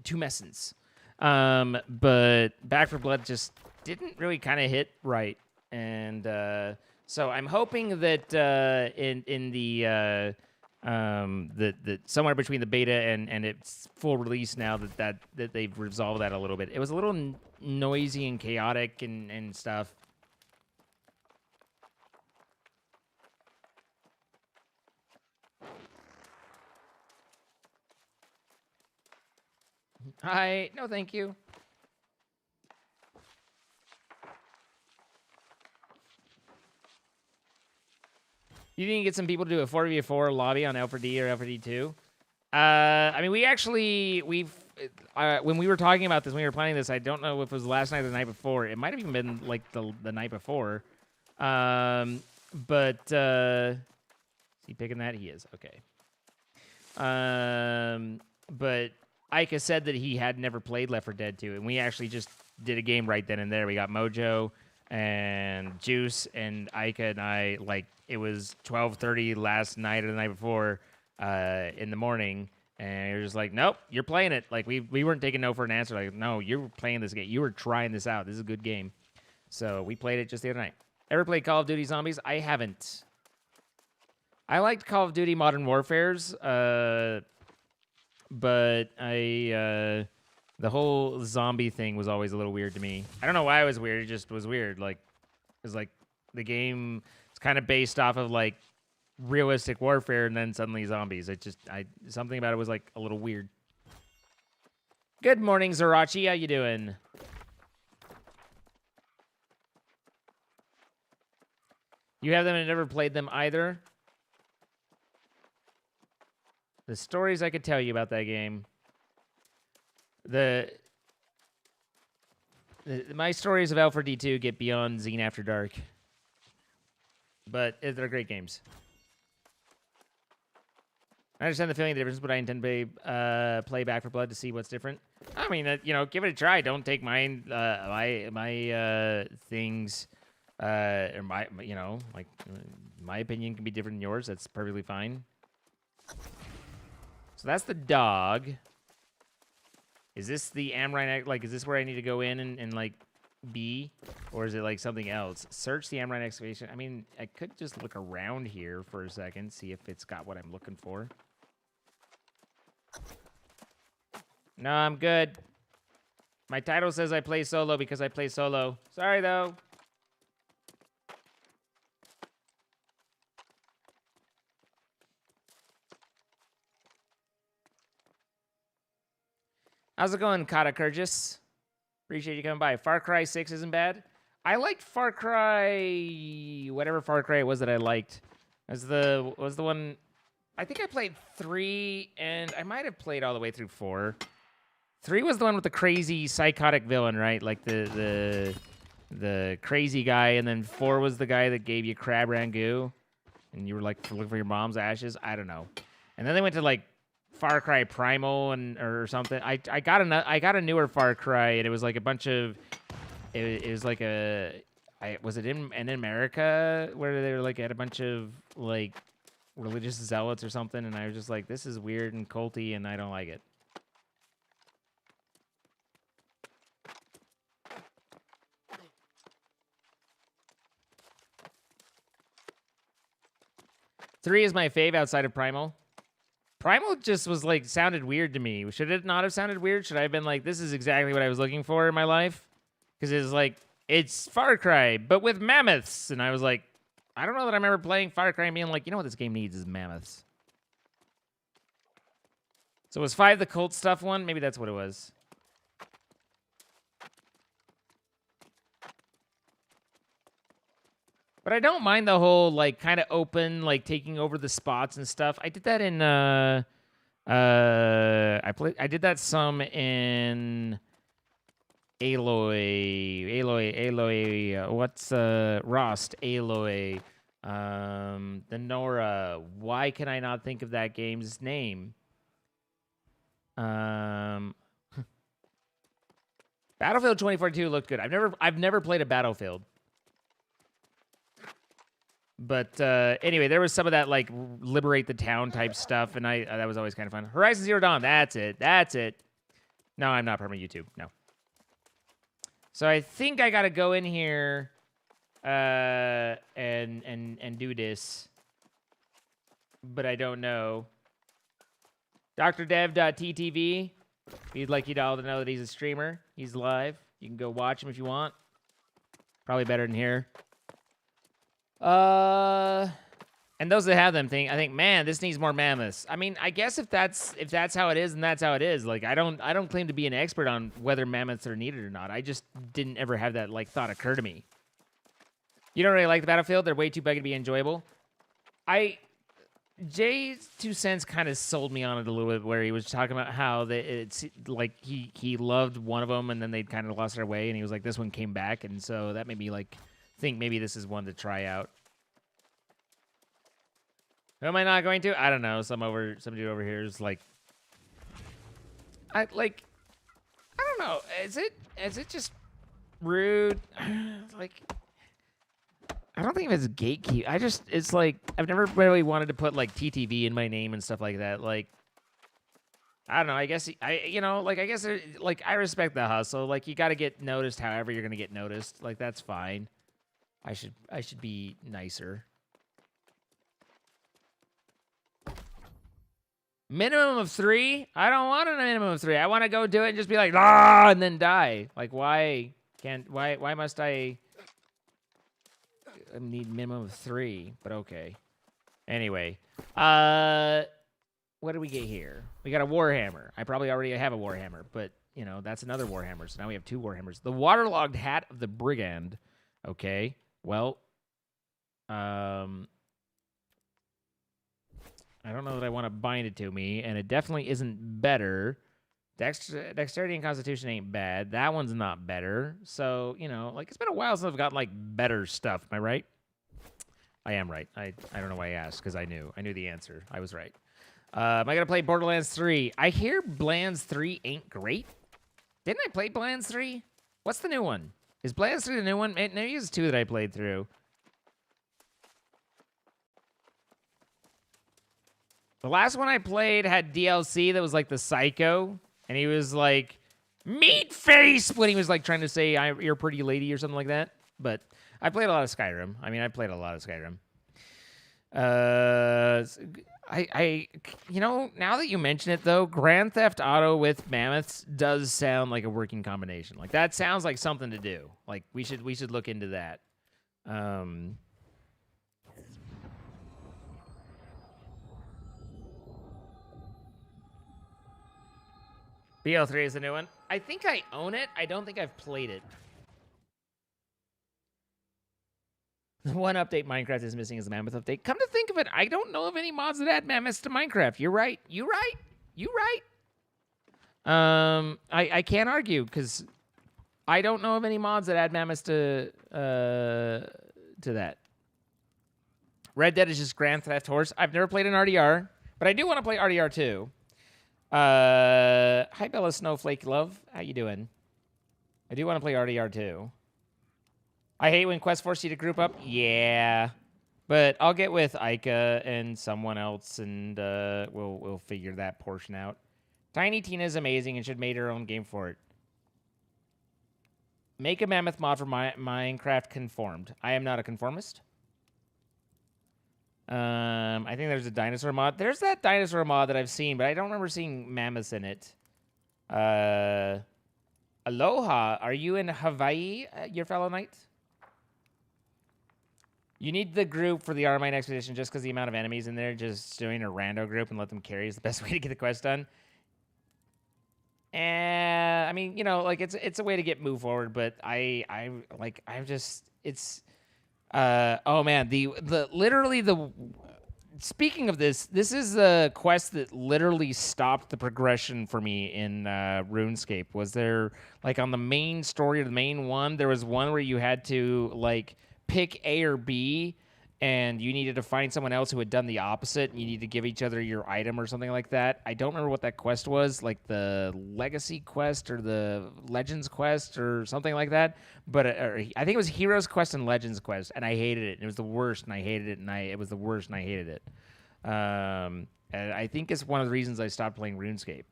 tumescence. But Back for Blood just didn't really kind of hit right. And so I'm hoping that in the somewhere between the beta and its full release now that they've resolved that a little bit. It was a little noisy and chaotic and stuff. Hi. No, thank you. You didn't get some people to do a 4v4 lobby on L4D or L4D2? I mean, when we were talking about this, when we were planning this, I don't know if it was last night or the night before. It might have even been like the night before. But is he picking that? He is. Okay. But Ika said that he had never played Left 4 Dead 2, and we actually just did a game right then and there. We got Mojo and Juice and Ika and I, like, it was 12:30 last night or the night before in the morning, and you're just like, nope, you're playing it. Like, we weren't taking no for an answer. Like, no, you're playing this game. You were trying this out. This is a good game. So we played it just the other night. Ever played Call of Duty Zombies? I haven't. I liked Call of Duty Modern Warfare's, but the whole zombie thing was always a little weird to me. I don't know why it was weird. It just was weird. Like, it was like the game is kind of based off of like realistic warfare, and then suddenly zombies. Something about it was like a little weird. Good morning, Zarachi. How you doing? You have them and never played them either? The stories I could tell you about that game. My stories of L4D2 get beyond Zine After Dark. But they're great games. I understand the feeling of the difference, but I intend to play Back for Blood to see what's different. I mean, give it a try. Don't take mine, my things, or my, like, my opinion can be different than yours. That's perfectly fine. So that's the dog. Is this the Amrine, like, is this where I need to go in and like, be? Or is it, like, something else? Search the Amrine excavation. I mean, I could just look around here for a second, see if it's got what I'm looking for. No, I'm good. My title says I play solo because I play solo. Sorry, though. How's it going, Kata Kurgis? Appreciate you coming by. Far Cry 6 isn't bad. I liked Far Cry... whatever Far Cry it was that I liked. Was the one... I think I played 3, and I might have played all the way through 4. 3 was the one with the crazy psychotic villain, right? Like the crazy guy, and then 4 was the guy that gave you crab rangoon, and you were like looking for your mom's ashes. I don't know. And then they went to like Far Cry Primal or something. I got a newer Far Cry, and it was like a bunch of it was like was it in America where they were like had a bunch of like religious zealots or something, and I was just like, this is weird and culty, and I don't like it. Three is my fave outside of Primal. Primal just was like, sounded weird to me. Should it not have sounded weird? Should I have been like, this is exactly what I was looking for in my life? Because it's like, it's Far Cry, but with mammoths. And I was like, I don't know that I remember playing Far Cry and being like, you know what this game needs is mammoths. So was 5 the cult stuff one? Maybe that's what it was. But I don't mind the whole, like, kind of open, like, taking over the spots and stuff. I did that in, I did that some in Aloy. What's Rost? Aloy. The Nora. Why can I not think of that game's name? Battlefield 2042 looked good. I've never played a Battlefield. But anyway, there was some of that like liberate the town type stuff, and that was always kind of fun. Horizon Zero Dawn. That's it. No, I'm not from YouTube. No. So I think I gotta go in here and do this, but I don't know. DrDev.ttv. We'd like you all to know that he's a streamer. He's live. You can go watch him if you want. Probably better than here. And those that have them I think, man, this needs more mammoths. I mean, I guess if that's how it is, then that's how it is. Like, I don't claim to be an expert on whether mammoths are needed or not. I just didn't ever have that like thought occur to me. You don't really like the Battlefield? They're way too buggy to be enjoyable. Jay's 2 cents kind of sold me on it a little bit, where he was talking about how it's like he loved one of them and then they kind of lost their way, and he was like, this one came back, and so that made me like think maybe this is one to try out. Who am I not going to? I don't know. Some dude over here is like, I don't know. Is it just rude? Like, I don't think of it as gatekeep. It's like, I've never really wanted to put like TTV in my name and stuff like that. Like, I don't know. I guess I respect the hustle. Like, you got to get noticed however you're gonna get noticed. Like, that's fine. I should be nicer. Minimum of 3? I don't want a minimum of 3. I want to go do it and just be like, ah, and then die. Like, why must I need minimum of 3? But okay. Anyway, what do we get here? We got a Warhammer. I probably already have a Warhammer, but you know, that's another Warhammer. So now we have 2 Warhammers. The Waterlogged Hat of the Brigand. Okay. Well, I don't know that I want to bind it to me, and it definitely isn't better. Dexterity and Constitution ain't bad. That one's not better. So, you know, like, it's been a while since I've got, like, better stuff. Am I right? I am right. I don't know why I asked, because I knew the answer. I was right. Am I going to play Borderlands 3? I hear Blands 3 ain't great. Didn't I play Blands 3? What's the new one? Is Blands 3 the new one? Maybe it's 2 that I played through. The last one I played had DLC that was like the Psycho, and he was like, meat face, when he was like trying to say, you're a pretty lady or something like that. But I played a lot of Skyrim. You know, now that you mention it though, Grand Theft Auto with mammoths does sound like a working combination. Like, that sounds like something to do. Like, we should look into that. BL3 is the new one. I think I own it. I don't think I've played it. The one update Minecraft is missing is the mammoth update. Come to think of it, I don't know of any mods that add mammoths to Minecraft. You're right. I can't argue, because I don't know of any mods that add mammoths to that. Red Dead is just Grand Theft Horse. I've never played an RDR, but I do want to play RDR 2. Hi Bella Snowflake Love. How you doing? I do want to play RDR 2. I hate when quests force you to group up. Yeah. But I'll get with Ica and someone else, and we'll figure that portion out. Tiny Tina is amazing and should make her own game for it. Make a mammoth mod for Minecraft conformed. I am not a conformist. I think there's a dinosaur mod. There's that dinosaur mod that I've seen, but I don't remember seeing mammoths in it. Aloha, are you in Hawaii, your fellow knight? You need the group for the Armine expedition just because the amount of enemies in there. Just doing a rando group and let them carry is the best way to get the quest done. And I mean, you know, like it's a way to get move forward, but I'm just, it's oh man, the literally the speaking of this is the quest that literally stopped the progression for me in RuneScape. Was there, like, on the main story or the main one, there was one where you had to, like, pick A or B, and you needed to find someone else who had done the opposite, and you need to give each other your item or something like that. I don't remember what that quest was, like the Legacy quest or the Legends quest or something like that. But I think it was Heroes quest and Legends quest, and I hated it. It was the worst, and I hated it, and it was the worst, and I hated it. And I think it's one of the reasons I stopped playing RuneScape.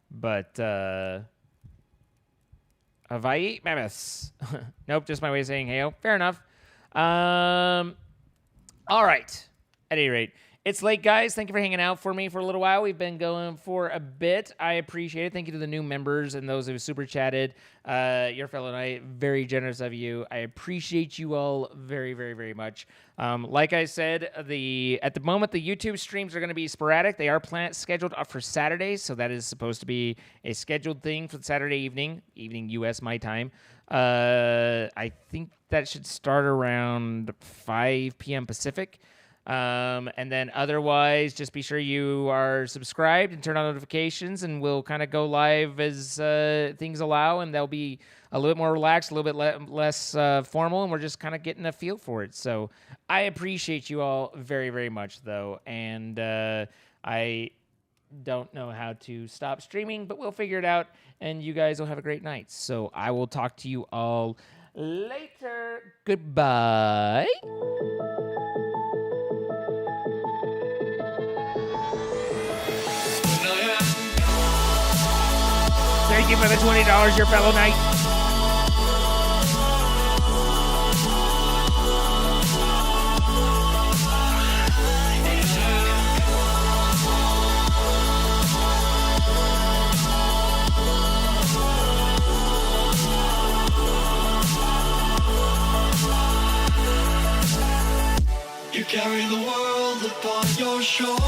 But Hawaii Mammoths. Nope, just my way of saying heyo. Fair enough. All right. At any rate, it's late, guys. Thank you for hanging out for me for a little while. We've been going for a bit. I appreciate it. Thank you to the new members and those who super chatted. Your fellow knight, very generous of you. I appreciate you all very, very, very much. Like I said, at the moment, the YouTube streams are going to be sporadic. They are scheduled up for Saturdays, so that is supposed to be a scheduled thing for Saturday evening US my time. I think that should start around 5 p.m. Pacific. And then otherwise, just be sure you are subscribed and turn on notifications, and we'll kind of go live as things allow, and they'll be a little bit more relaxed, a little bit less formal, and we're just kind of getting a feel for it. So I appreciate you all very, very much, though, and I don't know how to stop streaming, but we'll figure it out, and you guys will have a great night. So I will talk to you all later. Goodbye. Thank you for the $20, your fellow knight.
You carry the world upon your shoulders.